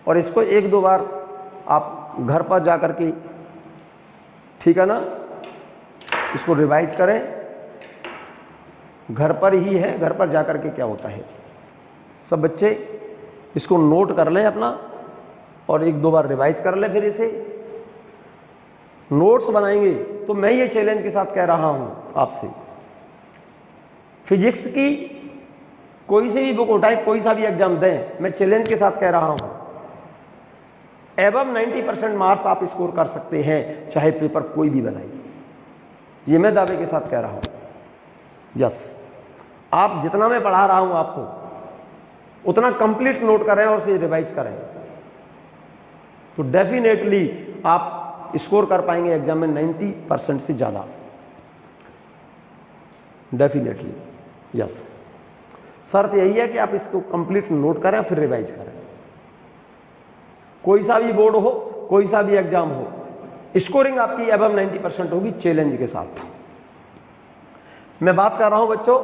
और इसको एक दो बार आप घर पर जा कर के, ठीक है ना, इसको रिवाइज करें। घर पर ही है, घर पर जा कर के क्या होता है, सब बच्चे इसको नोट कर लें अपना, और एक दो बार रिवाइज कर लें। फिर इसे नोट्स बनाएंगे। तो मैं ये चैलेंज के साथ कह रहा हूं आपसे, फिजिक्स की कोई सी भी बुक उठाए, कोई सा भी एग्जाम दें, मैं चैलेंज के साथ कह रहा हूं, एबव 90% मार्क्स आप स्कोर कर सकते हैं, चाहे पेपर कोई भी बनाइए। ये मैं दावे के साथ कह रहा हूं। यस, आप जितना मैं पढ़ा रहा हूं आपको उतना कंप्लीट नोट करें और उसे रिवाइज करें, तो डेफिनेटली आप स्कोर कर पाएंगे एग्जाम में 90% से ज़्यादा, डेफिनेटली। यस, शर्त यही है कि आप इसको कंप्लीट नोट करें फिर रिवाइज करें। कोई सा भी बोर्ड हो, कोई सा भी एग्जाम हो, स्कोरिंग आपकी अबव 90% होगी चैलेंज के साथ। मैं बात कर रहा हूं बच्चों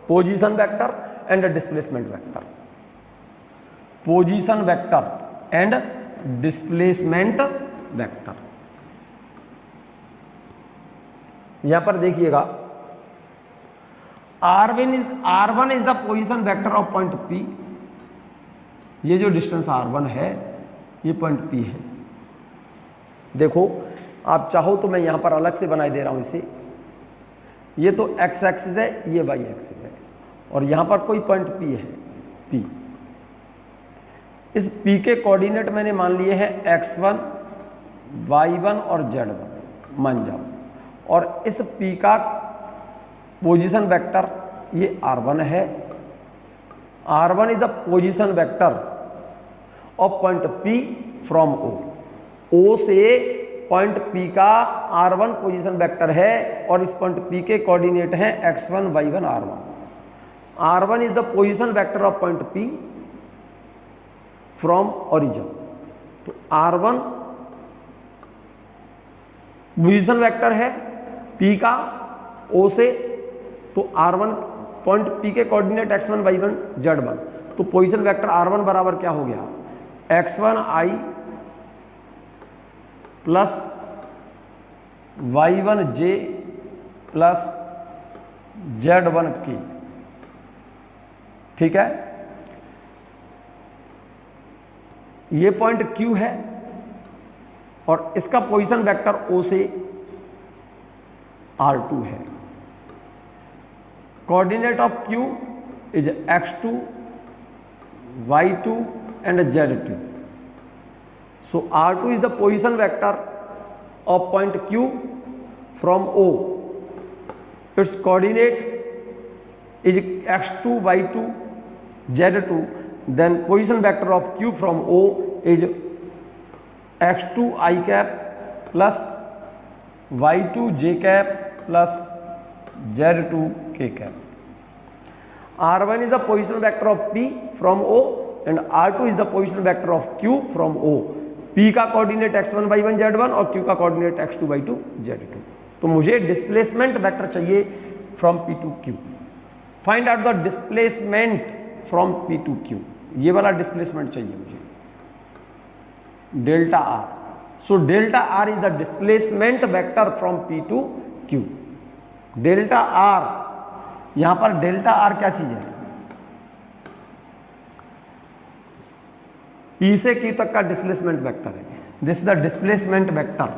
position vector and displacement vector. Position vector and displacement vector. यहां पर देखिएगा, R1 is the position vector of point P। ये जो डिस्टेंस R1 है ये पॉइंट P है। देखो आप चाहो तो मैं यहां पर अलग से बनाई दे रहा हूं इसे। ये तो x एक्सिस है, ये y एक्सिस है, और यहां पर कोई पॉइंट P है, P। इस P के कोऑर्डिनेट मैंने मान लिए हैं x1, y1 और z1 मान जाओ, और इस P का पोजीशन वेक्टर ये R1 है। R1 is the position vector of point P from O। ओ से पॉइंट P का R1 पोजीशन वेक्टर है और इस पॉइंट P के कोऑर्डिनेट हैं x1 y1 R1। R1 is the position vector of point P from origin. तो R1 पोजीशन वेक्टर है P का O से, तो R1 पॉइंट P के कोऑर्डिनेट x1 y1 z1। तो पोजीशन वेक्टर R1 बराबर क्या हो गया, x1i plus y1j plus z1k। ठीक है, ये पॉइंट Q है और इसका पोजीशन वेक्टर O से R2 है। Coordinate of Q is x2 y2 and z2। So R2 is the position vector of point Q from O. Its coordinate is x2 y2 z2. Then position vector of Q from O is x2 I cap plus y2 j cap plus z2 k cap. R1 is the position vector of P from O and R2 is the position vector of Q from O. P का कोऑर्डिनेट x1 y1 z1 और Q का कोऑर्डिनेट x2 y2 z2। तो मुझे डिस्प्लेसमेंट वेक्टर चाहिए from P to Q। Find out the displacement from P to Q। ये वाला डिस्प्लेसमेंट चाहिए मुझे, delta R। So delta R is the displacement vector from P to Q। Delta R, यहां पर डेल्टा R क्या चीज है, P से Q तक का डिस्प्लेसमेंट वेक्टर है। This the displacement vector,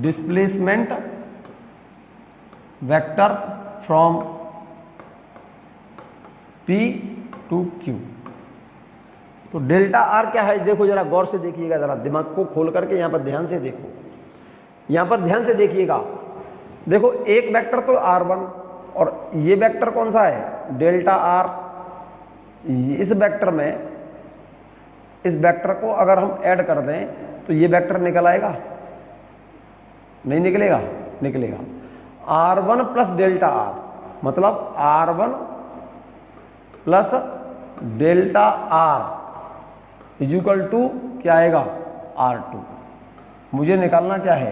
displacement vector from P to Q। तो डेल्टा R क्या है, देखो जरा गौर से देखिएगा, जरा दिमाग को खोल करके यहां पर ध्यान से देखो, यहां पर ध्यान से देखिएगा। देखो एक वेक्टर तो R1 और ये वेक्टर कौन सा है, डेल्टा R। इस वेक्टर में, इस वेक्टर को अगर हम ऐड कर दें तो ये वेक्टर निकल आएगा, नहीं निकलेगा, निकलेगा। R1 प्लस डेल्टा R मतलब R1 plus delta R is equal to क्या आएगा, R2। मुझे निकालना क्या है,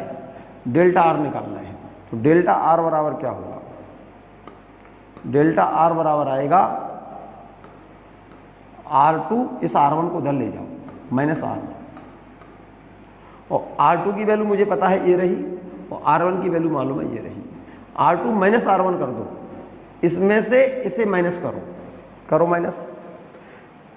डेल्टा R निकालना है। तो डेल्टा R बराबर क्या होगा, डेल्टा R बराबर आएगा R2, इस R1 को उधर ले जाओ, माइनस R1। और R2 की वैल्यू मुझे पता है ये रही, और R1 की वैल्यू मालूम है ये रही। R2 माइनस R1 कर दो, इसमें से इसे माइनस करो, करो माइनस,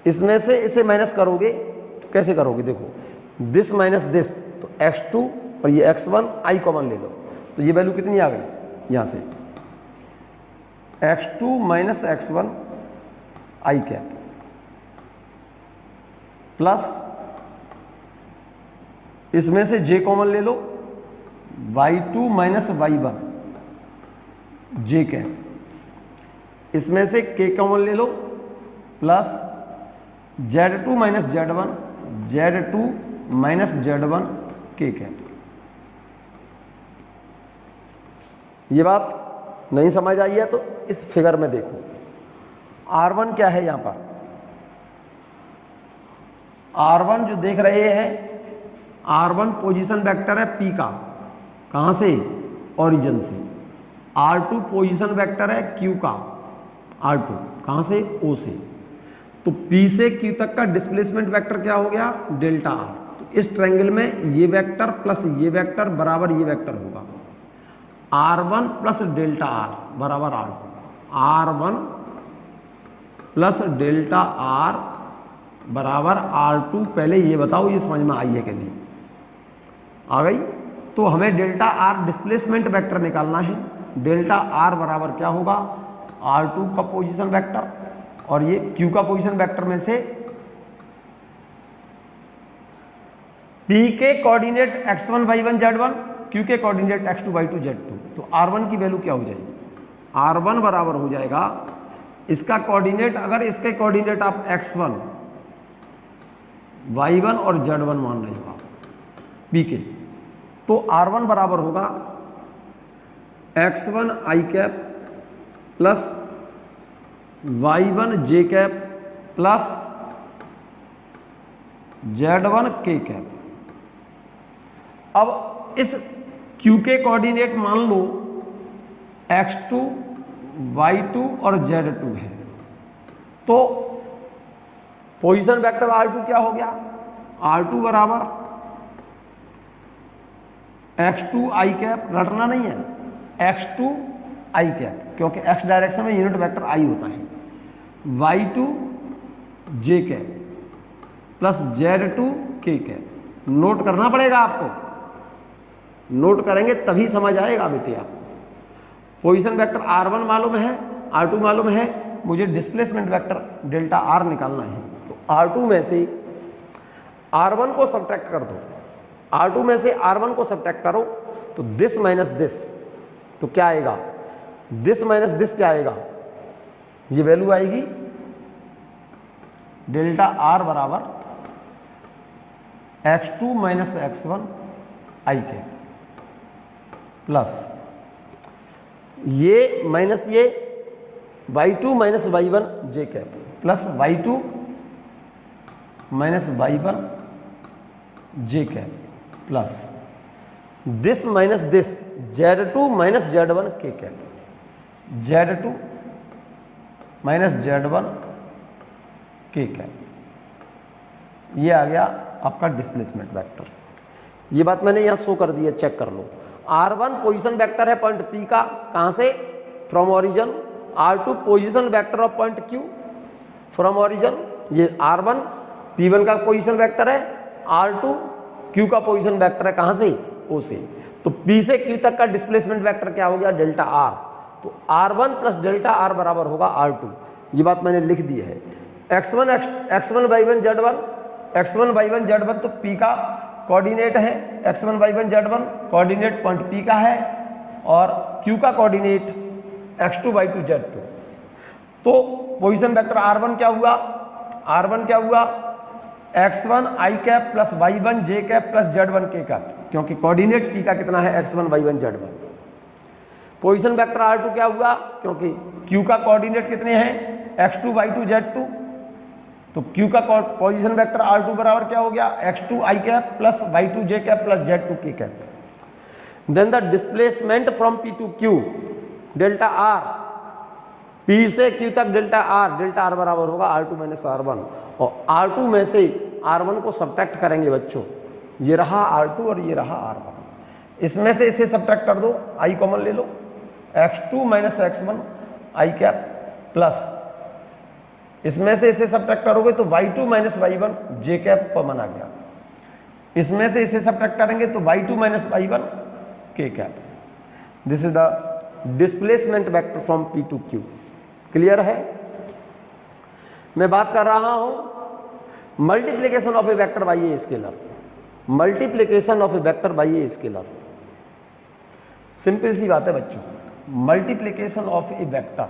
इसमें से इसे माइनस करोगे तो कैसे करोगे, देखो दिस माइनस दिस, तो x2 और ये x1 i कॉमन ले लो, तो ये वैल्यू कितनी आ गई, यहाँ से x2 minus x1 i cap plus इसमें से j कॉमन ले लो, y2 minus y1 j cap, इसमें से k कॉमन ले लो plus z2 minus z1 z2 minus z1 k cap. ये बात नहीं समझ आई है तो इस फिगर में देखो, R1 क्या है, यहाँ पर R1 जो देख रहे हैं, R1 पोजीशन वेक्टर है P का, कहाँ से, ओरिजिन से। R2 पोजीशन वेक्टर है Q का, R2 कहाँ से, O से। तो P से Q तक का डिस्प्लेसमेंट वेक्टर क्या हो गया, डेल्टा R। तो इस ट्रायंगल में ये वेक्टर प्लस ये वेक्टर बराबर ये वेक्टर होगा, R1 प्लस डेल्टा R बराबर R2। R1 plus delta R बराबर R2। पहले ये बताओ ये समझ में आई है कि नहीं, आ गई। तो हमें डेल्टा R डिस्प्लेसमेंट वेक्टर निकालना है। डेल्टा R बराबर क्या होगा, R2 का पोजीशन वेक्टर और ये Q का पोजीशन वेक्टर में से P के coordinate x1 y1 z1, Q के कोऑर्डिनेट x2 y2 z2। तो R1 की वैल्यू क्या हो जाएगी, R1 बराबर हो जाएगा, इसका कोऑर्डिनेट, अगर इसके कोऑर्डिनेट आप x1 y1 और z1 मान रहे हो आप p के, तो r1 बराबर होगा x1 i cap plus y1 j cap plus z1 k cap. अब इस q के कोऑर्डिनेट मान लो x2 y2 और z2 है, तो पोजीशन वेक्टर r2 क्या हो गया, r2 बराबर x2 i कैप, रटना नहीं है, x2 i कैप, क्योंकि x डायरेक्शन में यूनिट वेक्टर i होता है, y2 j cap plus z2 k cap. Note करना पड़ेगा आपको, नोट करेंगे तभी समझ आएगा बेटे आपको। पोजीशन वेक्टर r1 मालूम है, r2 मालूम है, मुझे डिस्प्लेसमेंट वेक्टर डेल्टा r निकालना है। तो r2 में से r1 को सब्ट्रैक्ट कर दो, r2 में से r1 को सब्ट्रैक्ट करो तो दिस माइनस दिस, तो क्या आएगा, दिस माइनस दिस क्या आएगा, ये वैल्यू आएगी डेल्टा r बराबर x2 minus x1 i cap plus ये माइनस ये y2 minus y1 j cap plus y2 minus y1 j cap plus this minus this z2 minus z1 k cap, z2 minus z1 k cap. ये आ गया आपका डिस्प्लेसमेंट वेक्टर। ये बात मैंने यहाँ शो कर दी है, चेक कर लो। r1 पोजीशन वेक्टर है पॉइंट P का, कहाँ से, from origin. r2 position vector of point Q from origin. ये r1 P1 का पोजीशन वेक्टर है, r2 Q का पोजीशन वेक्टर है, कहाँ से, O से। तो P से Q तक का डिस्प्लेसमेंट वेक्टर क्या हो गया, डेल्टा r। तो r1 प्लस डेल्टा r बराबर होगा r2। ये बात मैंने लिख दी है। x1 y1 z1, x1 y1 z1 तो P का कोऑर्डिनेट है, x1 y1 z1 coordinate point P का है, और Q का कोऑर्डिनेट x2 y2 z2। तो पोजीशन वेक्टर r1 क्या हुआ, r1 क्या हुआ, x1 i cap plus y1 j cap plus z1 k cap, क्योंकि कोऑर्डिनेट P का कितना है, x1 y1 z1। Position vector r2 क्या हुआ, क्योंकि Q का कोऑर्डिनेट कितने हैं, x2 y2 z2, तो Q का पोजीशन वेक्टर r2 बराबर क्या हो गया, x2 i cap plus y2 j cap plus z2 k cap. Then the displacement from P to Q delta r, P से Q तक डेल्टा r बराबर होगा r2 माइनस r1, और r2 में से r1 को सब्ट्रैक्ट करेंगे बच्चों, ये रहा r2 और ये रहा r1, इसमें से इसे सब्ट्रैक्ट कर दो, i कॉमन ले लो, x2 minus x1 i cap plus इसमें से इसे सब्ट्रैक्ट करोगे तो y2 minus y1 j cap common आ गया, इसमें से इसे सब्ट्रैक्ट करेंगे तो y2 minus y1 k cap. This is the displacement vector from P to Q। Clear है? मैं बात कर रहा हूं multiplication of a vector by a scalar, multiplication of a vector by a scalar. Simple सी बात है बच्चों, multiplication of a vector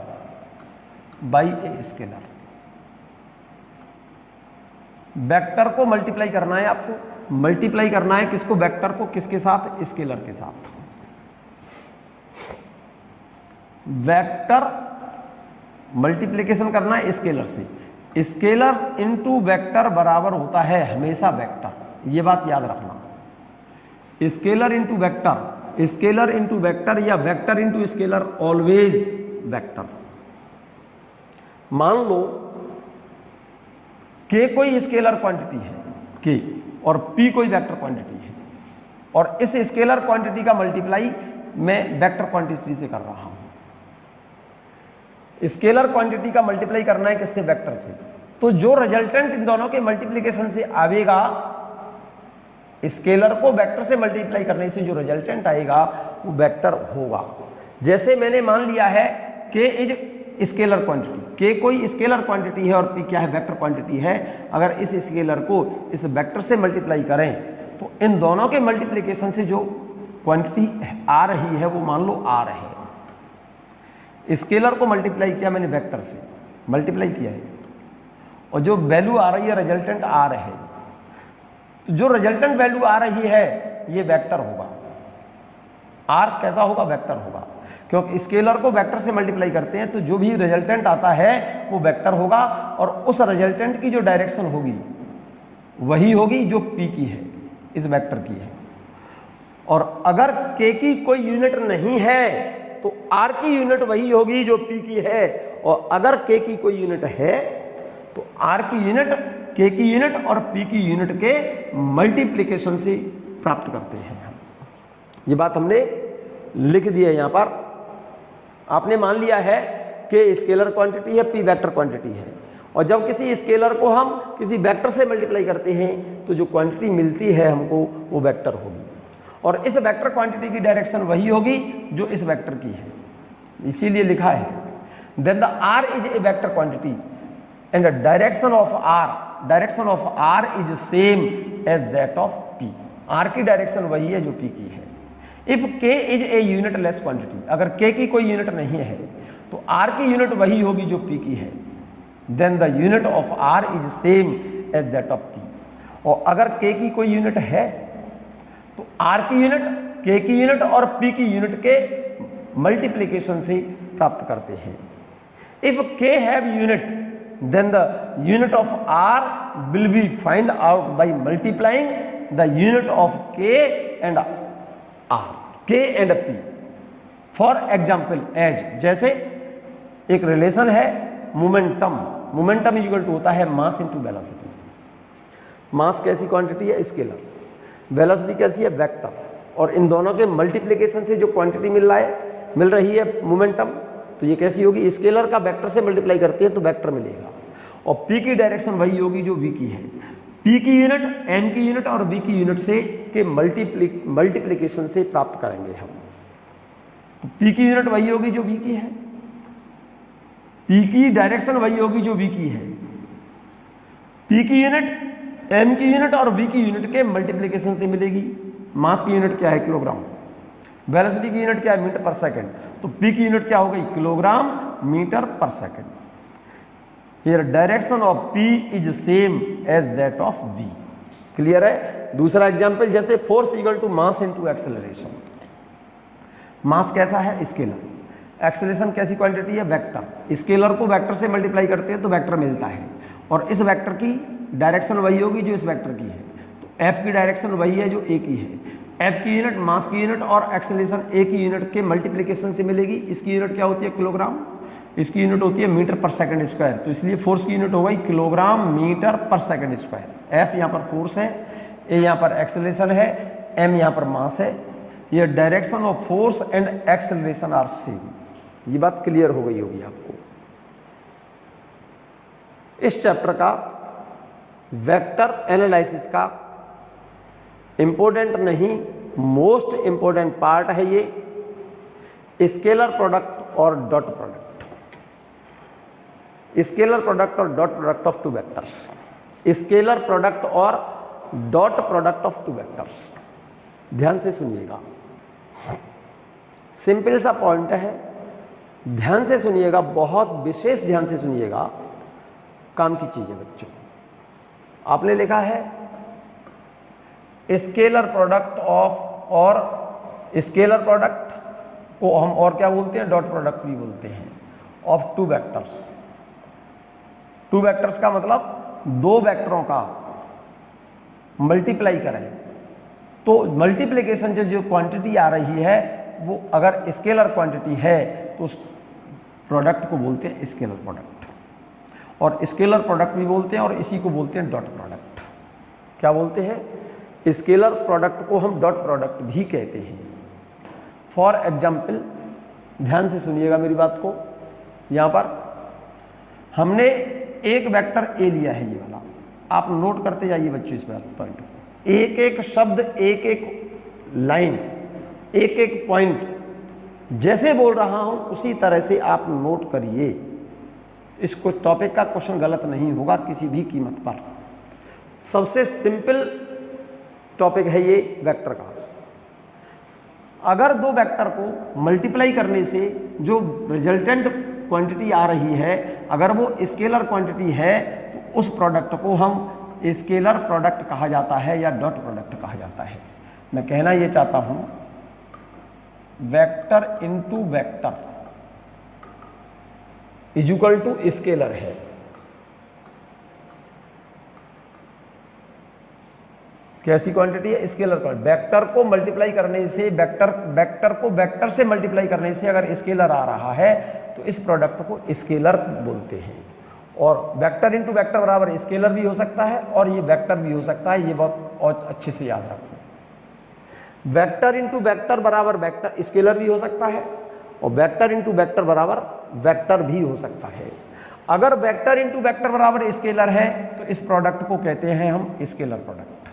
by a scalar. Vector को मल्टीप्लाई करना है आपको, मल्टीप्लाई करना है किसको, वेक्टर को, किसके साथ, स्केलर के साथ। वेक्टर मल्टीप्लिकेशन करना है स्केलर से, स्केलर इनटू वेक्टर बराबर होता है हमेशा वेक्टर, ये बात याद रखना। Scalar into vector, scalar into vector या vector into scalar, always vector. मान लो K कोई स्केलर क्वांटिटी है K, और P कोई वेक्टर क्वांटिटी है, और इस स्केलर क्वांटिटी का मल्टीप्लाई मैं वेक्टर क्वांटिटी से कर रहा हूं। स्केलर क्वांटिटी का मल्टीप्लाई करना है किससे, वेक्टर से। तो जो रिजल्टेंट इन दोनों के मल्टीप्लिकेशन से आएगा, स्केलर को वेक्टर से मल्टीप्लाई करने से जो रिजल्टेंट आएगा वो वेक्टर होगा। जैसे मैंने मान लिया है K is scalar quantity, K कोई स्केलर क्वांटिटी है और P क्या है, वेक्टर क्वांटिटी है। अगर इस स्केलर को इस वेक्टर से मल्टीप्लाई करें तो इन दोनों के मल्टीप्लिकेशन से जो क्वांटिटी आ रही है वो मान लो R है। स्केलर को मल्टीप्लाई किया मैंने वेक्टर से, मल्टीप्लाई किया है, और जो वैल्यू आ रही है रिजल्टेंट R है। तो जो रिजल्टेंट वैल्यू आ रही है ये वेक्टर होगा। आर कैसा होगा? वेक्टर होगा, क्योंकि स्केलर को वेक्टर से मल्टीप्लाई करते हैं तो जो भी रिजल्टेंट आता है वो वेक्टर होगा, और उस रिजल्टेंट की जो डायरेक्शन होगी वही होगी जो पी की है, इस वेक्टर की है। और अगर के की कोई यूनिट नहीं है तो आर की यूनिट वही होगी जो पी की है, और अगर के की कोई यूनिट है तो आर की यूनिट के की यूनिट और पी की यूनिट के मल्टीप्लिकेशन से प्राप्त करते हैं। ये बात हमने लिख दी है यहाँ पर। आपने मान लिया है कि स्केलर क्वांटिटी है, पी वेक्टर क्वांटिटी है, और जब किसी स्केलर को हम किसी वेक्टर से मल्टीप्लाई करते हैं तो जो क्वांटिटी मिलती है हमको वो वेक्टर होगी, और इस वेक्टर क्वांटिटी की डायरेक्शन वही होगी जो इस वेक्टर की है। इसीलिए लिखा है then the R is a vector quantity and the direction of R is same as that of P. R की डायरेक्शन वही है जो पी की है। इफ के इज ए यूनिटलेस क्वांटिटी, अगर के की कोई यूनिट नहीं है तो आर की यूनिट वही होगी जो पी की है। Then the unit of R is same as that of P. और अगर के की कोई यूनिट है तो आर की यूनिट, के की यूनिट और पी की यूनिट के मल्टीप्लिकेशन से प्राप्त करते हैं। If K have unit then the unit of R will be find out by multiplying the unit of K and R, K and P. For example as, जैसे एक रिलेशन है momentum, momentum is equal to होता है मास इनटू वेलोसिटी। मास कैसी क्वांटिटी है? स्केलर। वेलोसिटी कैसी है? वेक्टर। और इन दोनों के मल्टीप्लिकेशन से जो क्वांटिटी मिल रही है मोमेंटम, तो ये कैसी होगी? स्केलर का वेक्टर से मल्टीप्लाई करते हैं तो वेक्टर मिलेगा, और पी की डायरेक्शन वही होगी जो वी की है। पी की यूनिट, एन की यूनिट और वी की यूनिट से के मल्टीप्लिकेशन से प्राप्त करेंगे हम। तो पी की यूनिट वही होगी जो वी की है, पी की डायरेक्शन वही होगी जो वी की है। पी की यूनिट एन की यूनिट और वी की यूनिट के मल्टीप्लिकेशन से मिलेगी। मास की यूनिट क्या है? किलोग्राम। वेलोसिटी की यूनिट क्या है? Metre per second. तो पी की यूनिट क्या हो गई? Kilogram metre per second. Here direction of P is same as that of V. Clear है? दूसरा एग्जांपल, जैसे force equal to mass into acceleration. Mass कैसा है? स्केलर। एक्सेलरेशन कैसी क्वांटिटी है? वेक्टर। स्केलर को वेक्टर से मल्टीप्लाई करते हैं तो वेक्टर मिलता है, और इस वेक्टर की डायरेक्शन वही होगी जो इस वेक्टर की है। तो एफ की डायरेक्शन वही है जो ए की है। एफ की यूनिट, मास की यूनिट और एक्सेलरेशन ए की यूनिट के मल्टीप्लिकेशन से मिलेगी। इसकी यूनिट क्या होती है? किलोग्राम। इसकी यूनिट होती है मीटर पर सेकंड स्क्वायर। तो इसलिए फोर्स की यूनिट हो गई kilogram metre per second square. F यहाँ पर फोर्स है, ए यहाँ पर एक्सेलरेशन है, एम यहाँ पर मास है। ये direction of force and acceleration are same. ये बात क्लियर हो गई होगी आपको। इस चैप्टर का वेक्टर एनालिसिस का इंपॉर्टेंट नहीं, मोस्ट इंपॉर्टेंट पार्ट है ये स्केलर प्रोडक्ट और डॉट प्रोडक्ट। स्केलर प्रोडक्ट और dot product of two vectors. Scalar product और dot product of two vectors. ध्यान से सुनिएगा, सिंपल सा पॉइंट है, ध्यान से सुनिएगा, बहुत विशेष ध्यान से सुनिएगा, काम की चीज है बच्चों। आपने लिखा है स्केलर प्रोडक्ट ऑफ, और स्केलर प्रोडक्ट को हम और क्या बोलते हैं? डॉट प्रोडक्ट भी बोलते हैं, of two vectors. Two vectors का मतलब दो वेक्टरों का मल्टीप्लाई करें तो मल्टीप्लिकेशन से जो क्वांटिटी आ रही है वो अगर स्केलर क्वांटिटी है तो उस प्रोडक्ट को बोलते हैं स्केलर प्रोडक्ट, और स्केलर प्रोडक्ट भी बोलते हैं, और इसी को बोलते हैं डॉट प्रोडक्ट। क्या बोलते हैं? स्केलर प्रोडक्ट को हम डॉट प्रोडक्ट भी कहते हैं। फॉर एग्जाम्पल, ध्यान से सुनिएगा मेरी बात को। यहाँ पर हमने एक वेक्टर ए लिया है, ये वाला, आप नोट करते जाइए बच्चों इस पॉइंट को। एक एक शब्द, एक एक लाइन, एक एक पॉइंट जैसे बोल रहा हूं उसी तरह से आप नोट करिए। इसको टॉपिक का क्वेश्चन गलत नहीं होगा किसी भी कीमत पर। सबसे सिंपल टॉपिक है ये वेक्टर का। अगर दो वेक्टर को मल्टीप्लाई करने से जो रिजल्टेंट क्वांटिटी आ रही है, अगर वो स्केलर क्वांटिटी है तो उस प्रोडक्ट को हम स्केलर प्रोडक्ट कहा जाता है या डॉट प्रोडक्ट कहा जाता है। मैं कहना ये चाहता हूं vector into vector is equal to scalar है। कैसी क्वांटिटी है? Scalar quantity. वेक्टर को मल्टीप्लाई करने से वेक्टर को वेक्टर से मल्टीप्लाई करने से अगर स्केलर आ रहा है तो इस प्रोडक्ट को स्केलर बोलते हैं। और वेक्टर इनटू वेक्टर बराबर स्केलर भी हो सकता है और ये वेक्टर भी हो सकता है। ये बहुत और अच्छे से याद रखो। वेक्टर इनटू वेक्टर बराबर वेक्टर स्केलर भी हो सकता है और वेक्टर इनटू वेक्टर बराबर वेक्टर भी हो सकता है। अगर वेक्टर इनटू वेक्टर बराबर स्केलर है तो इस प्रोडक्ट को कहते हैं हम स्केलर प्रोडक्ट,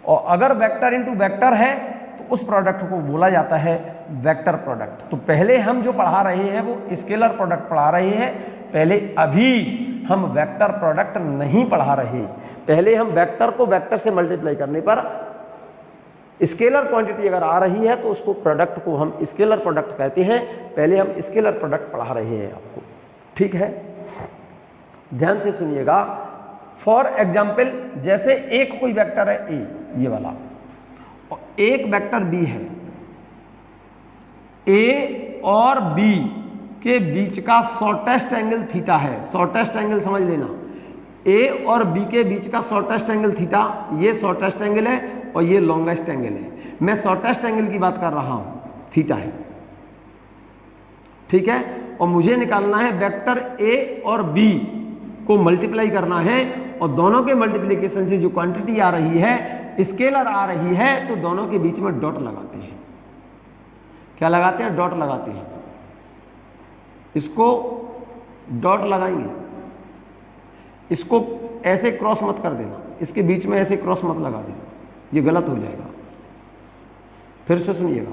और अगर वेक्टर इनटू वेक्टर है तो उस प्रोडक्ट को बोला जाता है वेक्टर प्रोडक्ट। तो पहले हम जो पढ़ा रहे हैं वो स्केलर प्रोडक्ट पढ़ा रहे हैं, पहले अभी हम वेक्टर प्रोडक्ट नहीं पढ़ा रहे। पहले हम वेक्टर को वेक्टर से मल्टीप्लाई करने पर स्केलर क्वांटिटी अगर आ रही है तो उसको प्रोडक्ट को हम स्केलर प्रोडक्ट कहते हैं। पहले हम स्केलर प्रोडक्ट पढ़ा रहे हैं आपको, ठीक है? ध्यान से सुनिएगा। फॉर एग्जाम्पल, जैसे एक कोई वेक्टर है ए, ये वाला, और एक वेक्टर बी है। ए और बी के बीच का शॉर्टेस्ट एंगल थीटा है। शॉर्टेस्ट एंगल समझ लेना, ए और बी के बीच का शॉर्टेस्ट एंगल थीटा, ये शॉर्टेस्ट एंगल है और ये लॉन्गेस्ट एंगल है। मैं शॉर्टेस्ट एंगल की बात कर रहा हूं, थीटा है, ठीक है? और मुझे निकालना है वेक्टर ए और बी को मल्टीप्लाई करना है, और दोनों के मल्टीप्लिकेशन से जो क्वांटिटी आ रही है स्केलर आ रही है, तो दोनों के बीच में डॉट लगाते हैं। क्या लगाते हैं? डॉट लगाते हैं। इसको डॉट लगाएंगे, इसको ऐसे क्रॉस मत कर देना, इसके बीच में ऐसे क्रॉस मत लगा देना, ये गलत हो जाएगा। फिर से सुनिएगा,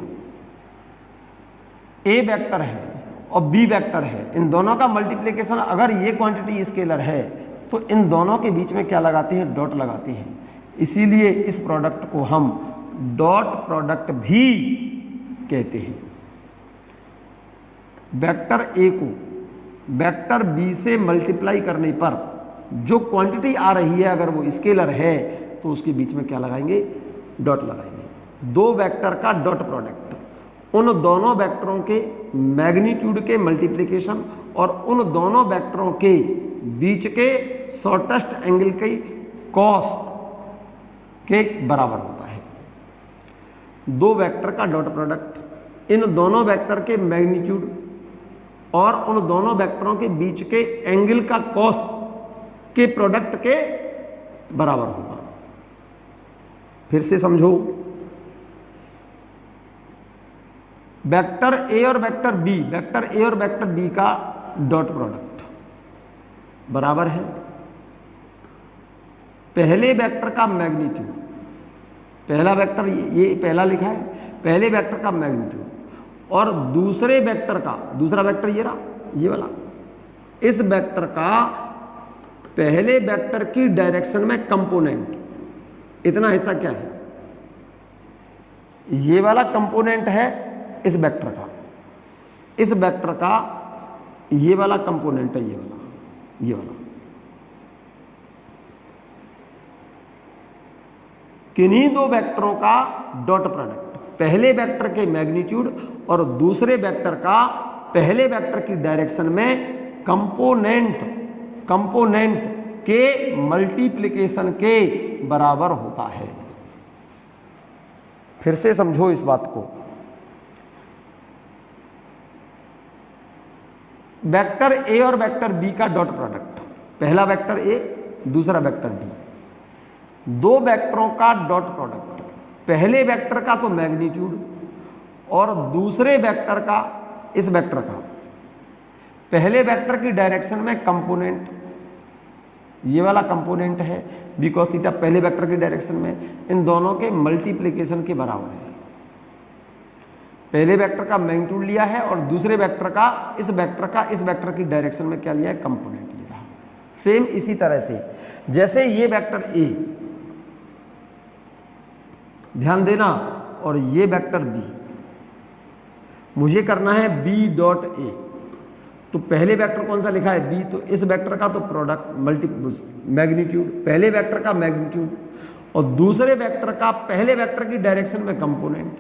ए वेक्टर है और बी वेक्टर है, इन दोनों का मल्टीप्लिकेशन अगर ये क्वांटिटी स्केलर है तो इन दोनों के बीच में क्या लगाते हैं? डॉट लगाते हैं। इसीलिए इस प्रोडक्ट को हम डॉट प्रोडक्ट भी कहते हैं। वेक्टर ए को वेक्टर बी से मल्टीप्लाई करने पर जो क्वांटिटी आ रही है अगर वो स्केलर है तो उसके बीच में क्या लगाएंगे? डॉट लगाएंगे। दो वेक्टर का डॉट प्रोडक्ट उन दोनों वेक्टरों के मैग्नीट्यूड के मल्टीप्लिकेशन और उन दोनों वेक्टरों के बीच के शॉर्टेस्ट एंगल के कॉस के बराबर होता है। दो वेक्टर का डॉट प्रोडक्ट इन दोनों वेक्टर के मैग्नीट्यूड और उन दोनों वेक्टरों के बीच के एंगल का कॉस के प्रोडक्ट के बराबर होगा। फिर से समझो, वेक्टर ए और वेक्टर बी का डॉट प्रोडक्ट बराबर है पहले वेक्टर का मैग्नीट्यूड। पहला वेक्टर ये पहला लिखा है, पहले वेक्टर का मैग्नीट्यूड और दूसरे वेक्टर का, दूसरा वेक्टर ये रहा, ये वाला, इस वेक्टर का पहले वेक्टर की डायरेक्शन में कंपोनेंट, इतना हिस्सा क्या है? ये वाला कंपोनेंट है इस वेक्टर का, इस वेक्टर का ये वाला कंपोनेंट है, ये वाला किन्हीं दो वेक्टरों का डॉट प्रोडक्ट, पहले वेक्टर के मैग्नीट्यूड और दूसरे वेक्टर का पहले वेक्टर की डायरेक्शन में कंपोनेंट के मल्टीप्लिकेशन के बराबर होता है। फिर से समझो इस बात को, वेक्टर ए और वेक्टर बी का डॉट प्रोडक्ट, पहला वेक्टर ए दूसरा वेक्टर बी, दो वेक्टरों का डॉट प्रोडक्ट, पहले वेक्टर का तो मैग्नीट्यूड और दूसरे वेक्टर का, इस वेक्टर का पहले वेक्टर की डायरेक्शन में कंपोनेंट, ये वाला कंपोनेंट है बी कॉस थीटा पहले वेक्टर की डायरेक्शन में, इन दोनों के मल्टीप्लिकेशन के बराबर है। पहले वेक्टर का मैग्नीट्यूड लिया है और दूसरे वेक्टर का इस वेक्टर की डायरेक्शन में क्या लिया है? कंपोनेंट लिया है। सेम इसी तरह से जैसे ये वेक्टर ए, ध्यान देना, और ये वेक्टर बी, मुझे करना है बी डॉट ए, तो पहले वेक्टर कौन सा लिखा है बी, तो इस वेक्टर का तो प्रोडक्ट मैग्नीट्यूड, पहले वेक्टर का मैग्नीट्यूड और दूसरे वेक्टर का पहले वेक्टर की डायरेक्शन में कंपोनेंट।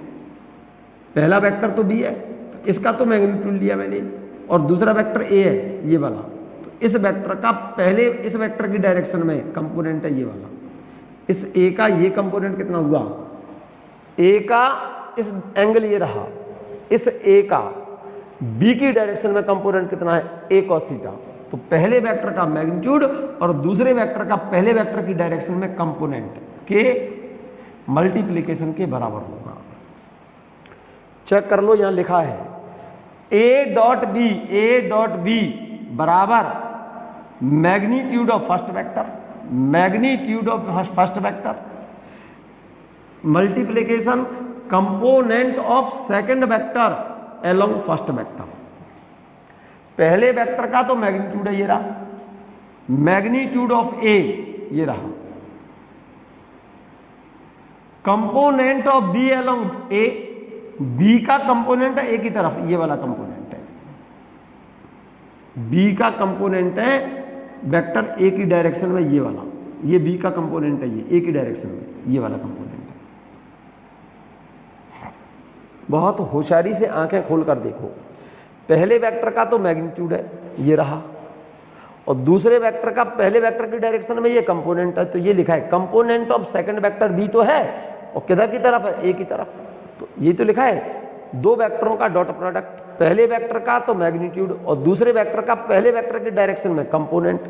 पहला वेक्टर तो बी है तो इसका तो मैग्नीट्यूड लिया मैंने और दूसरा वेक्टर ए है ये वाला, तो इस वेक्टर का पहले इस वेक्टर की डायरेक्शन में कंपोनेंट है ये वाला। इस ए का ये कंपोनेंट कितना हुआ, ए का इस एंगल ये रहा, इस ए का बी की डायरेक्शन में कंपोनेंट कितना है ए कॉस थीटा। तो पहले वेक्टर का मैग्नीट्यूड और दूसरे वेक्टर का पहले वेक्टर की डायरेक्शन में कंपोनेंट के मल्टीप्लिकेशन के बराबर होगा। चेक कर लो, यहां लिखा है ए डॉट बी बराबर magnitude of first vector, magnitude of first vector multiplication component of second vector along first vector. पहले वेक्टर का तो मैग्नीट्यूड है ये रहा, मैग्नीट्यूड ऑफ ए ये रहा, component of B along A, B का कंपोनेंट है ए की तरफ, ये वाला कंपोनेंट है, बी का कंपोनेंट है वेक्टर ए की डायरेक्शन में ये वाला, ये बी का कंपोनेंट है ये ए की डायरेक्शन में ये वाला कंपोनेंट है। बहुत होशियारी से आंखें खोलकर देखो, पहले वेक्टर का तो मैग्नीट्यूड है ये रहा और दूसरे वेक्टर का पहले वेक्टर की डायरेक्शन में ये कंपोनेंट है, तो ये लिखा है component of second vector B तो है और किधर की तरफ है ए की तरफ, तो ये तो लिखा है दो वेक्टरों का डॉट प्रोडक्ट, पहले वेक्टर का तो मैग्नीट्यूड और दूसरे वेक्टर का पहले वेक्टर की डायरेक्शन में कंपोनेंट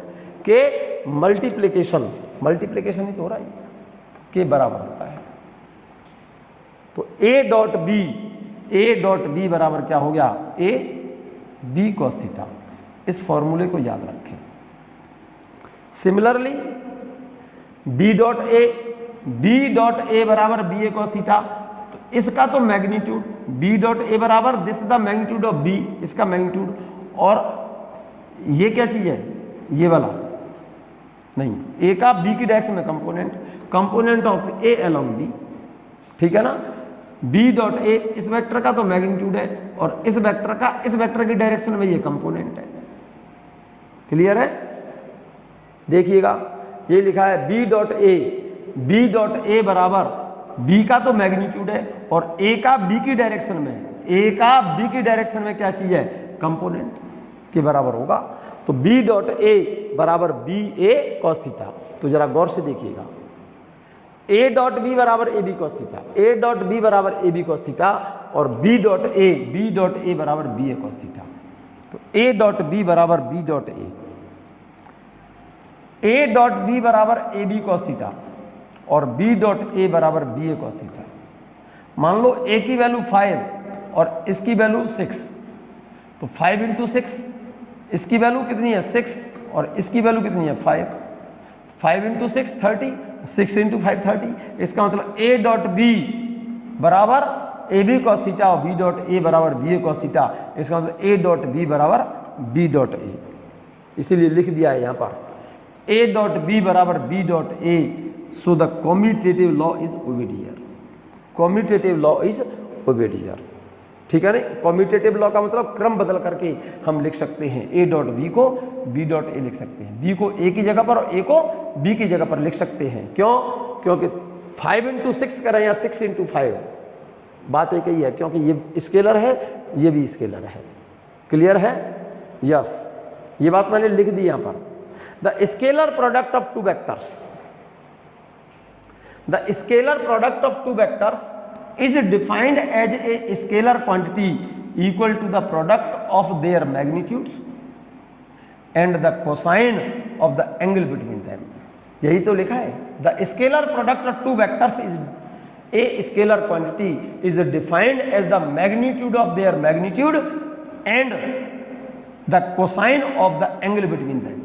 के मल्टीप्लिकेशन, मल्टीप्लिकेशन ही तो हो रहा है के बराबर होता है। तो ए डॉट बी बराबर क्या हो गया ए बी कॉस थीटा। इस फॉर्मूले को याद रखें। सिमिलरली बी डॉट ए बराबर बी ए कॉस थीटा, तो इसका तो मैग्नीट्यूड बी डॉट ए बराबर this the magnitude of B, इसका मैग्नीट्यूड, और ये क्या चीज है ये वाला नहीं, ए का बी की डायरेक्शन में component of A along B, ठीक है ना। बी डॉट ए इस वेक्टर का तो मैग्नीट्यूड है और इस वेक्टर का इस वेक्टर की डायरेक्शन में ये कंपोनेंट है। क्लियर है? देखिएगा ये लिखा है बी डॉट ए बराबर बी का तो मैग्नीट्यूड है और ए का बी की डायरेक्शन में क्या चीज है कंपोनेंट के बराबर होगा। तो बी डॉट ए बराबर बी ए कॉस थीटा। तो जरा गौर से देखिएगा, ए डॉट बी बराबर A B cos theta, A dot B बराबर ए बी कॉस थीटा और बी डॉट ए बराबर बी ए कॉस थीटा। तो ए डॉट बी बराबर B dot A dot B बराबर ए बी कॉस थीटा और बी डॉट ए बराबर बी ए कॉस थीटा। मान लो ए की वैल्यू 5 और इसकी वैल्यू 6, तो 5 इंटू 6, इसकी वैल्यू कितनी है 6 और इसकी वैल्यू कितनी है 5, 5 इंटू 6 30, 6 इंटू 5 30। इसका मतलब ए डॉट बी बराबर ए बी कॉस थीटा और बी डॉट ए बराबर बी ए कॉस थीटा। इसका मतलब ए डॉट बी बराबर बी डॉट ए, इसीलिए लिख दिया है यहाँ पर ए डॉट बी बराबर B dot A. So the commutative law is obeyed here, commutative law is obeyed here, ठीक है ना। कॉम्यूटेटिव लॉ का मतलब क्रम बदल करके हम लिख सकते हैं, ए डॉट बी को बी डॉट ए लिख सकते हैं, बी को ए की जगह पर और ए को बी की जगह पर लिख सकते हैं। क्यों? क्योंकि 5 इंटू 6 करें या 6 इंटू 5, बात एक ही है, क्योंकि ये स्केलर है ये भी स्केलर है। क्लियर है? यस, ये बात मैंने लिख दी यहाँ पर। The scalar product of two vectors, the scalar product of two vectors is defined as a scalar quantity equal to the product of their magnitudes and the cosine of the angle between them। यही तो लिखा है, the scalar product of two vectors is a scalar quantity is defined as the magnitude of their magnitude and the cosine of the angle between them।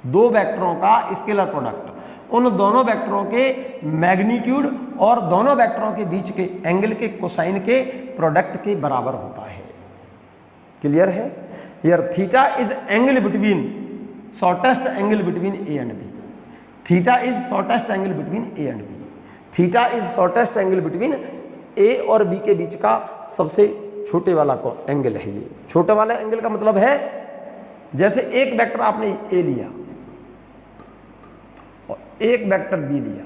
दो वेक्टरों का स्केलर प्रोडक्ट उन दोनों वेक्टरों के मैग्नीट्यूड और दोनों वेक्टरों के बीच के एंगल के कोसाइन के प्रोडक्ट के बराबर होता है। क्लियर है? Here theta is angle between shortest angle between A and B, theta is shortest angle between A and B, theta is shortest angle between A और बी के बीच का सबसे छोटे वाला एंगल है। ये छोटे वाला एंगल का मतलब है जैसे एक वेक्टर आपने ए लिया और एक वेक्टर बी लिया,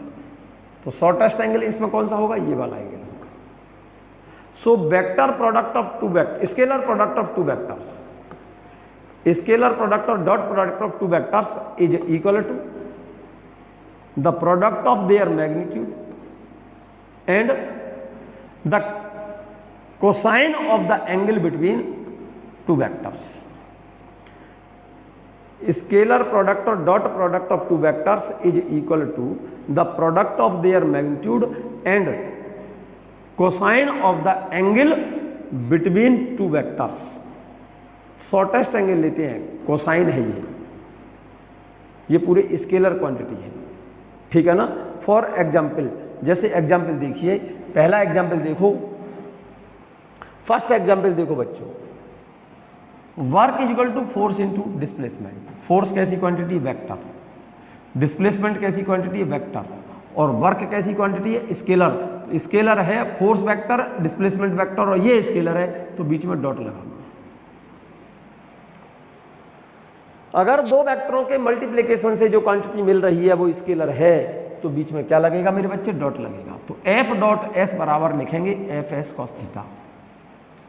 तो शॉर्टेस्ट एंगल इसमें कौन सा होगा? ये वाला angle. So vector product of two vector, scalar product of two vectors, scalar product और dot product of two vectors is equal to the product of their magnitude and the cosine of the angle between two vectors. Scalar product और dot product of two vectors is equal to the product of their magnitude and cosine of the angle between two vectors. Shortest angle लेते हैं, कोसाइन है ये पूरे स्केलर क्वांटिटी है, ठीक है ना। फॉर एग्जाम्पल, जैसे एग्जाम्पल देखिए, पहला एग्जाम्पल देखो, फर्स्ट एग्जाम्पल देखो बच्चों, work is equal to force into displacement. Force कैसी क्वांटिटी? वेक्टर। डिस्प्लेसमेंट कैसी क्वांटिटी है? वेक्टर। और वर्क कैसी क्वांटिटी है? स्केलर। तो स्केलर है फोर्स वेक्टर, डिस्प्लेसमेंट वेक्टर, और ये स्केलर है, तो बीच में डॉट लगाना। अगर दो वेक्टरों के मल्टीप्लिकेशन से जो क्वांटिटी मिल रही है वो स्केलर है, तो बीच में क्या लगेगा मेरे बच्चे? डॉट लगेगा। तो एफ डॉट एस बराबर लिखेंगे एफ एस कॉस थीटा।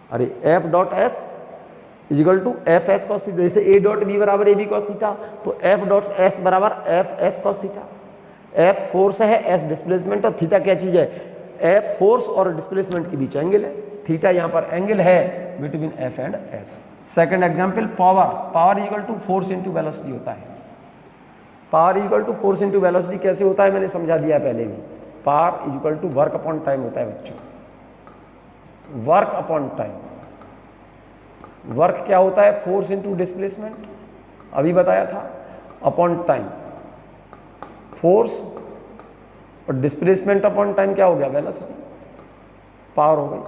अरे F dot S is equal to F S cos theta. जैसे ए डॉट बी बराबर ए बी कॉस थीटा, तो एफ डॉट एस बराबर F S cos theta. F force है, एस डिस्प्लेसमेंट, और थीटा क्या चीज है? एफ फोर्स और डिस्प्लेसमेंट के बीच एंगल है। थीटा यहाँ पर एंगल है between F and S. Second example, power. Power equal to force into velocity होता है। Power equal to force into velocity कैसे होता है? मैंने समझा दिया पहले भी। Power equal to work upon time होता है बच्चों। Work upon time. वर्क क्या होता है? फोर्स इंटू डिस्प्लेसमेंट, अभी बताया था, अपॉन टाइम। फोर्स और डिस्प्लेसमेंट अपॉन टाइम क्या हो गया? वेलोसिटी। पावर हो गई।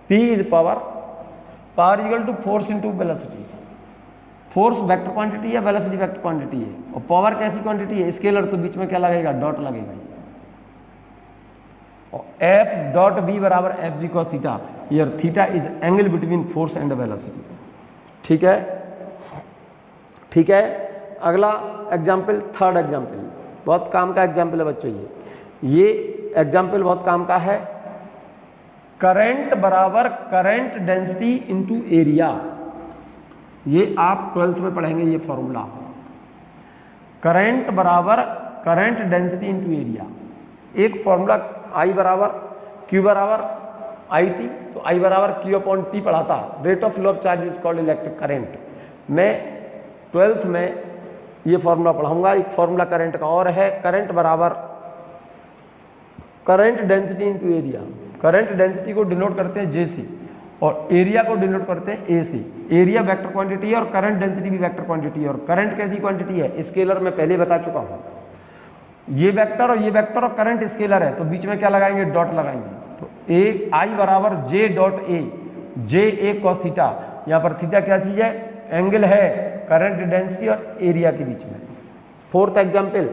P is power. Power equal to force into velocity. Force vector quantity है, वेलोसिटी वेक्टर क्वांटिटी है, और पावर कैसी क्वांटिटी है? स्केलर। तो बीच में क्या लगेगा? डॉट लगेगा। और एफ डॉट बी बराबर F B cos theta. Here theta is angle between force and velocity. ठीक है, ठीक है। अगला एग्जाम्पल, थर्ड एग्जाम्पल, बहुत काम का एग्जाम्पल है बच्चों। ये एग्जाम्पल बहुत काम का है। करंट बराबर करंट डेंसिटी इनटू एरिया। ये आप 12th में पढ़ेंगे ये फॉर्मूला। करंट बराबर करंट डेंसिटी इनटू एरिया। एक फॉर्मूला आई बराबर क्यू बराबर आई टी, तो आई बराबर क्यू अपॉन टी पढ़ा था। Rate of flow of charge is called electric current. मैं 12th में ये फॉर्मूला पढ़ाऊंगा। एक फॉर्मूला करंट का और है, करंट बराबर current density into area. Current density को डिनोट करते हैं जेसी और एरिया को डिनोट करते हैं एसी। एरिया वेक्टर क्वांटिटी है और करंट डेंसिटी भी वेक्टर क्वांटिटी है। और करंट कैसी क्वांटिटी है? स्केलर। मैं पहले बता चुका हूं। ये वेक्टर और ये वेक्टर और करंट स्केलर है, तो बीच में क्या लगाएंगे? डॉट लगाएंगे। तो ए आई बराबर J dot A, J A cos theta. यहाँ पर थीटा क्या चीज है? एंगल है करंट डेंसिटी और एरिया के बीच में। Fourth example,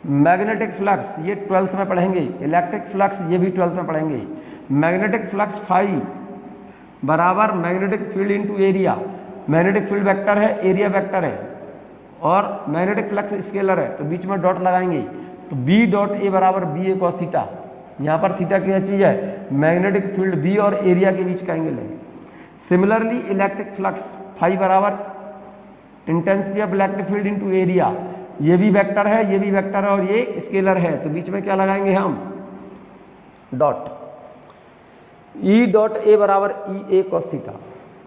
magnetic flux. ये 12th में पढ़ेंगे। इलेक्ट्रिक फ्लक्स ये भी 12th में पढ़ेंगे। मैग्नेटिक फ्लक्स फाई बराबर magnetic field into area. Magnetic field vector है, एरिया वेक्टर है, और मैग्नेटिक फ्लक्स स्केलर है, तो बीच में डॉट लगाएंगे। तो बी डॉट ए बराबर बी ए कॉस थीटा। यहाँ पर थीटा क्या चीज है? मैग्नेटिक फील्ड बी और एरिया के बीच का एंगल है। सिमिलरली इलेक्ट्रिक फ्लक्स फाई बराबर intensity of electric field into area. ये भी वेक्टर है, ये भी वेक्टर है, और ये स्केलर है, तो बीच में क्या लगाएंगे हम? डॉट। ई डॉट ए बराबर ई ए कॉस थीटा।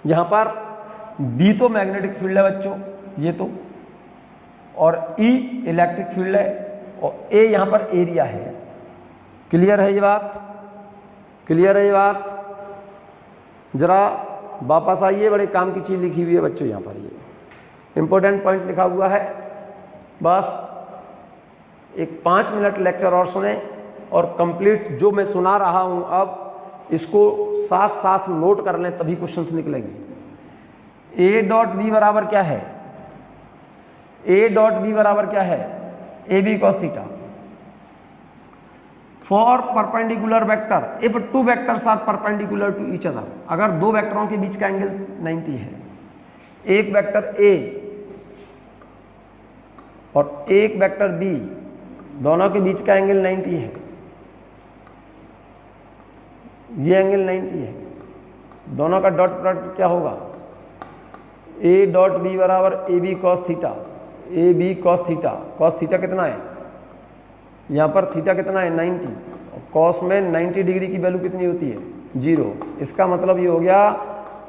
यहाँ पर बी तो मैग्नेटिक फील्ड है बच्चों, ये तो, और ई इलेक्ट्रिक फील्ड है, और ए यहाँ पर एरिया है। क्लियर है ये बात? क्लियर है ये बात? जरा वापस आइए, बड़े काम की चीज़ लिखी हुई है बच्चों यहाँ पर। ये इंपॉर्टेंट पॉइंट लिखा हुआ है। बस एक 5 मिनट लेक्चर और सुने, और कंप्लीट जो मैं सुना रहा हूँ अब इसको साथ साथ नोट कर लें, तभी क्वेश्चंस निकलेंगे। ए डॉट बी बराबर क्या है? ए डॉट बी बराबर क्या है? A B cos theta. For perpendicular vector if two vectors are perpendicular to each other, अगर दो वेक्टरों के बीच का एंगल 90 है, एक वेक्टर ए और एक वेक्टर बी, दोनों के बीच का एंगल 90 है, ये एंगल 90 है, दोनों का डॉट प्रोडक्ट क्या होगा, ए डॉट बी बराबर A B cos theta, A B cos theta, cos theta कितना है, यहाँ पर थीटा कितना है 90, और कॉस में 90 डिग्री की वैल्यू कितनी होती है 0। इसका मतलब ये हो गया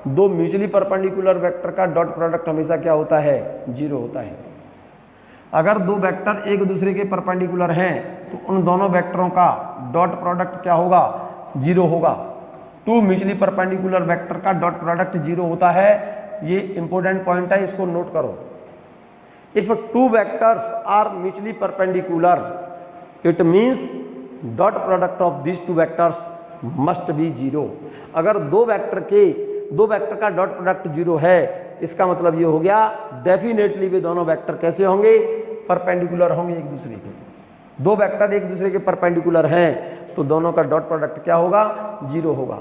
दो म्यूचुअली परपेंडिकुलर वेक्टर का डॉट प्रोडक्ट हमेशा क्या होता है 0 होता है। अगर दो वेक्टर एक दूसरे के परपेंडिकुलर हैं तो उन दोनों वेक्टरों का डॉट प्रोडक्ट क्या होगा 0 होगा। टू म्यूचुअली परपेंडिकुलर वेक्टर का डॉट प्रोडक्ट 0 होता है, ये इंपॉर्टेंट पॉइंट है, इसको नोट करो। If two vectors are mutually perpendicular it means dot product of this two vectors must be 0। अगर दो वेक्टर का डॉट प्रोडक्ट 0 है, इसका मतलब ये हो गया डेफिनेटली वे दोनों वेक्टर कैसे होंगे, परपेंडिकुलर होंगे एक दूसरे के। दो वेक्टर एक दूसरे के परपेंडिकुलर हैं तो दोनों का डॉट प्रोडक्ट क्या होगा 0 होगा।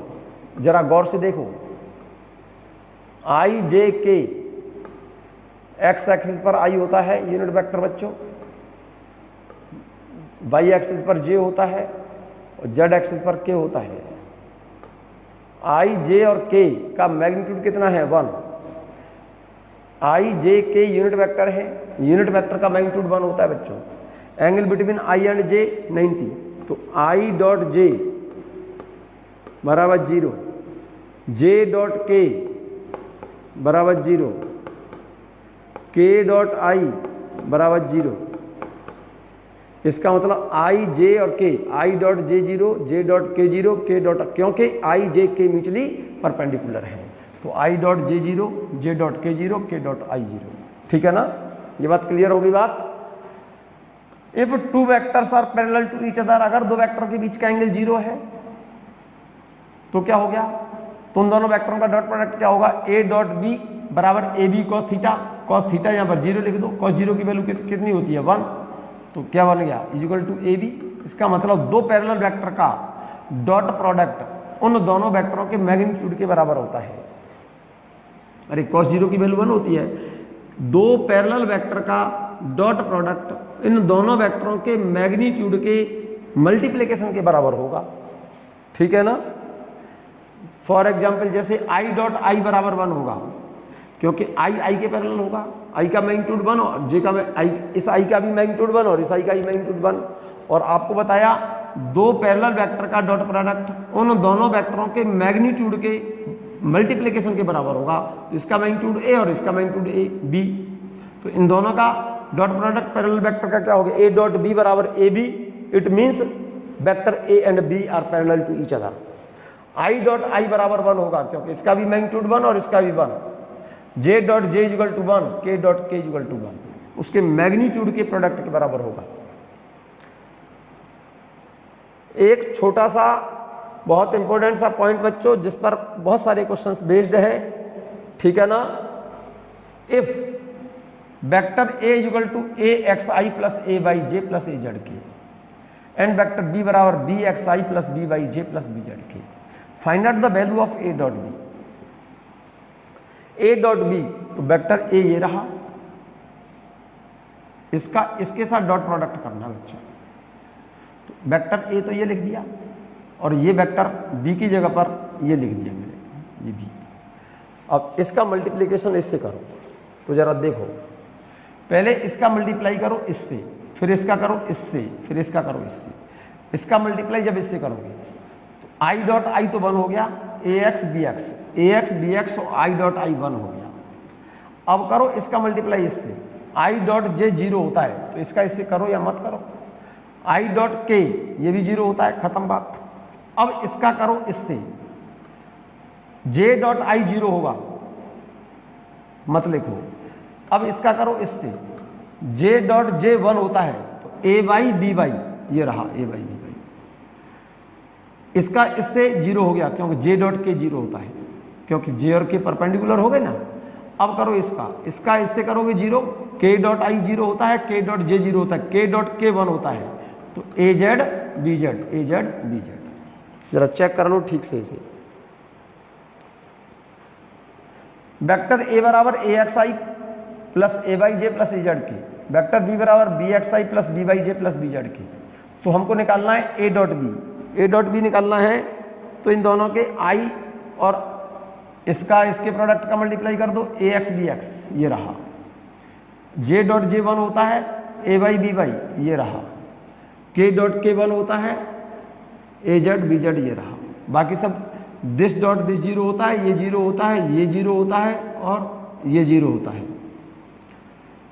जरा गौर से देखो, आई जे के एक्स एक्सिस पर आई होता है यूनिट वेक्टर बच्चों, वाई एक्सिस पर जे होता है और जेड एक्सिस पर के होता है। आई जे और के का मैग्नीट्यूड कितना है 1। आई जे के यूनिट वेक्टर है, यूनिट वेक्टर का मैग्नीट्यूड 1 होता है बच्चों। एंगल बिटवीन आई एंड जे 90, तो आई डॉट जे बराबर 0, जे डॉट के बराबर 0, के डॉट आई बराबर 0। इसका मतलब आई जे और के, I dot J 0, J dot के 0, के डॉट, क्योंकि आई जे के म्यूचुअली परपेंडिकुलर है तो I dot J 0, J dot के 0, के डॉट आई 0। ठीक है ना, ये बात क्लियर होगी बात। If two vectors are parallel to each other, अगर दो वेक्टरों के बीच का एंगल 0 है तो क्या हो गया, तो उन दोनों वेक्टरों का डॉट प्रोडक्ट क्या होगा, ए डॉट बी बराबर A B cos theta, cos theta यहाँ पर 0 लिख दो, कॉस 0 की वैल्यू कितनी होती है 1, तो क्या बन गया इक्वल टू ए बी। इसका मतलब दो पैरेलल वेक्टर का डॉट प्रोडक्ट उन दोनों वेक्टरों के मैग्नीट्यूड के बराबर होता है। अरे कॉस 0 की वैल्यू 1 होती है, दो पैरेलल वेक्टर का डॉट प्रोडक्ट इन दोनों वेक्टरों के मैग्नीट्यूड के मल्टीप्लिकेशन के बराबर होगा। ठीक है ना, फॉर एग्जाम्पल जैसे आई डॉट आई बराबर 1 होगा क्योंकि आई के पैरेलल होगा, आई का मैग्नीट्यूड 1 और जे का आई, इस आई का भी मैग्नीट्यूड 1 और इस आई का भी मैग्नीट्यूड 1। और आपको बताया दो पैरेलल वेक्टर का डॉट प्रोडक्ट उन दोनों वेक्टरों के मैग्नीट्यूड के मल्टीप्लिकेशन के बराबर होगा, तो इसका मैग्नीट्यूड ए और इसका मैग्नीट्यूड ए बी, तो इन दोनों का डॉट प्रोडक्ट पैरेलल वेक्टर का क्या होगा, ए डॉट बी बराबर A B. It means vector A and B are parallel to each other. I dot I बराबर 1 होगा क्योंकि इसका भी मैग्नीट्यूड 1 और इसका भी 1। J dot J equal to 1, K dot के इक्वल टू 1, उसके मैग्नीट्यूड के प्रोडक्ट के बराबर होगा। एक छोटा सा बहुत इंपॉर्टेंट सा पॉइंट बच्चों जिस पर बहुत सारे क्वेश्चंस बेस्ड है, ठीक है ना। If vector A equal to A X I plus A Y J plus A Z K and vector B बराबर B X I plus B Y J plus B Z K, find out the value of A dot B. A dot B, तो वेक्टर ए ये रहा, इसके साथ डॉट प्रोडक्ट करना बच्चों। तो वेक्टर ए तो ये लिख दिया और ये वेक्टर बी की जगह पर ये लिख दिया मैंने, ये बी। अब इसका मल्टीप्लिकेशन इससे करो, तो जरा देखो, पहले इसका मल्टीप्लाई करो इससे, फिर इसका करो इससे, फिर इसका करो इससे। इसका मल्टीप्लाई जब इससे करोगे तो आई डॉट आई तो 1 हो गया, ए एक्स बी एक्स और आई डॉट आई 1 हो गया। अब करो इसका मल्टीप्लाई इससे, आई डॉट जे 0 होता है तो इसका इससे करो या मत करो। आई डॉट के ये भी 0 होता है, खत्म बात। अब इसका करो इससे, जे डॉट आई 0 होगा, मत लिखो। अब इसका करो इससे, जे डॉट जे 1 होता है तो ए वाई बी वाई, ये रहा ए वाई बी वाई। इसका इससे 0 हो गया क्योंकि जे डॉट के 0 होता है, क्योंकि जे और के परपेंडिकुलर हो गए ना। अब करो इसका इससे करोगे 0, के डॉट आई 0 होता है, के डॉट जे 0 होता है, के डॉट के 1 होता है, तो A Z B Z, A Z B Z. जरा चेक कर लो ठीक से इसे। वेक्टर ए बराबर A X I plus A Y J plus A Z K, vector B बराबर B X I plus B Y J plus B Z K. तो हमको निकालना है A dot B, A dot B निकालना है तो इन दोनों के आई और इसका इसके प्रोडक्ट का मल्टीप्लाई कर दो, ए एक्स बी एक्स ये रहा। जे डॉट जे वन होता है ए वाई बी वाई ये रहा, के डॉट के वन होता है ए जेड बी जेड ये रहा। बाकी सब दिस डॉट दिस जीरो होता है, ये जीरो होता है, ये जीरो होता है और ये जीरो होता है।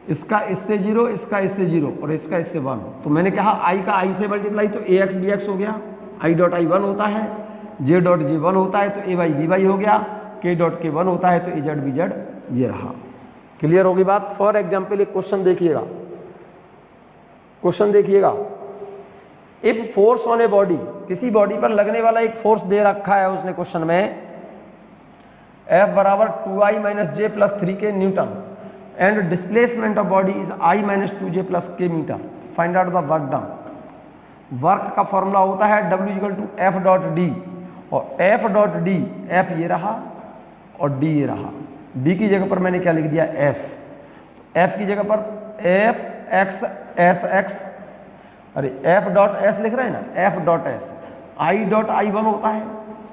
इसका इससे जीरो, इसका इससे जीरो और इसका इससे वन। तो मैंने कहा आई का आई से मल्टीप्लाई तो ए एक्स बी एक्स हो गया, आई डॉट आई वन होता है, जे डॉट जे वन होता है तो ए वाई बी वाई हो गया, के डॉट के वन होता है तो ए जेड बी जेड ये रहा। क्लियर होगी बात। फॉर एग्जाम्पल एक क्वेश्चन देखिएगा, क्वेश्चन देखिएगा। If force on a body, किसी बॉडी पर लगने वाला एक फोर्स दे रखा है उसने क्वेश्चन में, F बराबर 2i minus J plus 3k newton and displacement of body is i minus 2j plus k metre, find out the work done. Work का फॉर्मूला होता है W equal to F dot D, और F डॉट डी, F ये रहा और D ये रहा। D की जगह पर मैंने क्या लिख दिया S, F की जगह पर F x S x, अरे F डॉट S लिख रहे हैं ना, F dot S, I dot I one होता है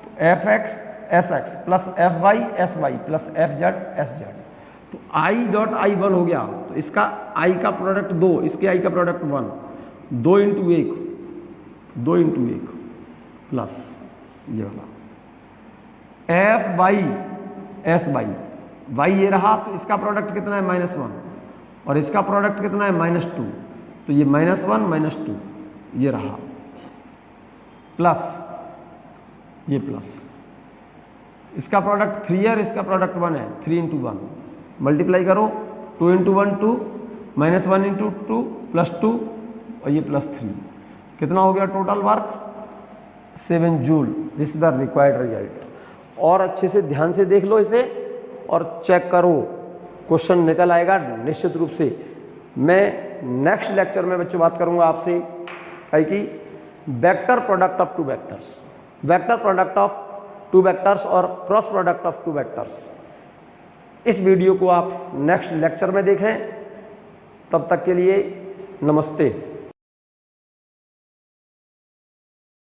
तो F x S x plus F y S y plus F z S z। तो I डॉट I वन हो गया तो इसका I का प्रोडक्ट 2, इसके I का प्रोडक्ट 1, 2 इंटू 1, 2 इंटू 1 प्लस ये वाला F y S y, y ये रहा तो इसका प्रोडक्ट कितना है -1 और इसका प्रोडक्ट कितना है -2, तो ये -1 -2 ये रहा प्लस ये प्लस, इसका प्रोडक्ट 3 है और इसका प्रोडक्ट 1 है, 3 इंटू 1 मल्टीप्लाई करो, 2 इंटू 1 2, -1 इंटू 2 प्लस 2 और ये प्लस 3, कितना हो गया total work 7 joule. This is the required result. और अच्छे से ध्यान से देख लो इसे और चेक करो, क्वेश्चन निकल आएगा निश्चित रूप से। मैं नेक्स्ट लेक्चर में बच्चों बात करूंगा आपसे कि vector product of two vectors, vector product of two vectors और cross product of two vectors. इस वीडियो को आप नेक्स्ट लेक्चर में देखें। तब तक के लिए नमस्ते।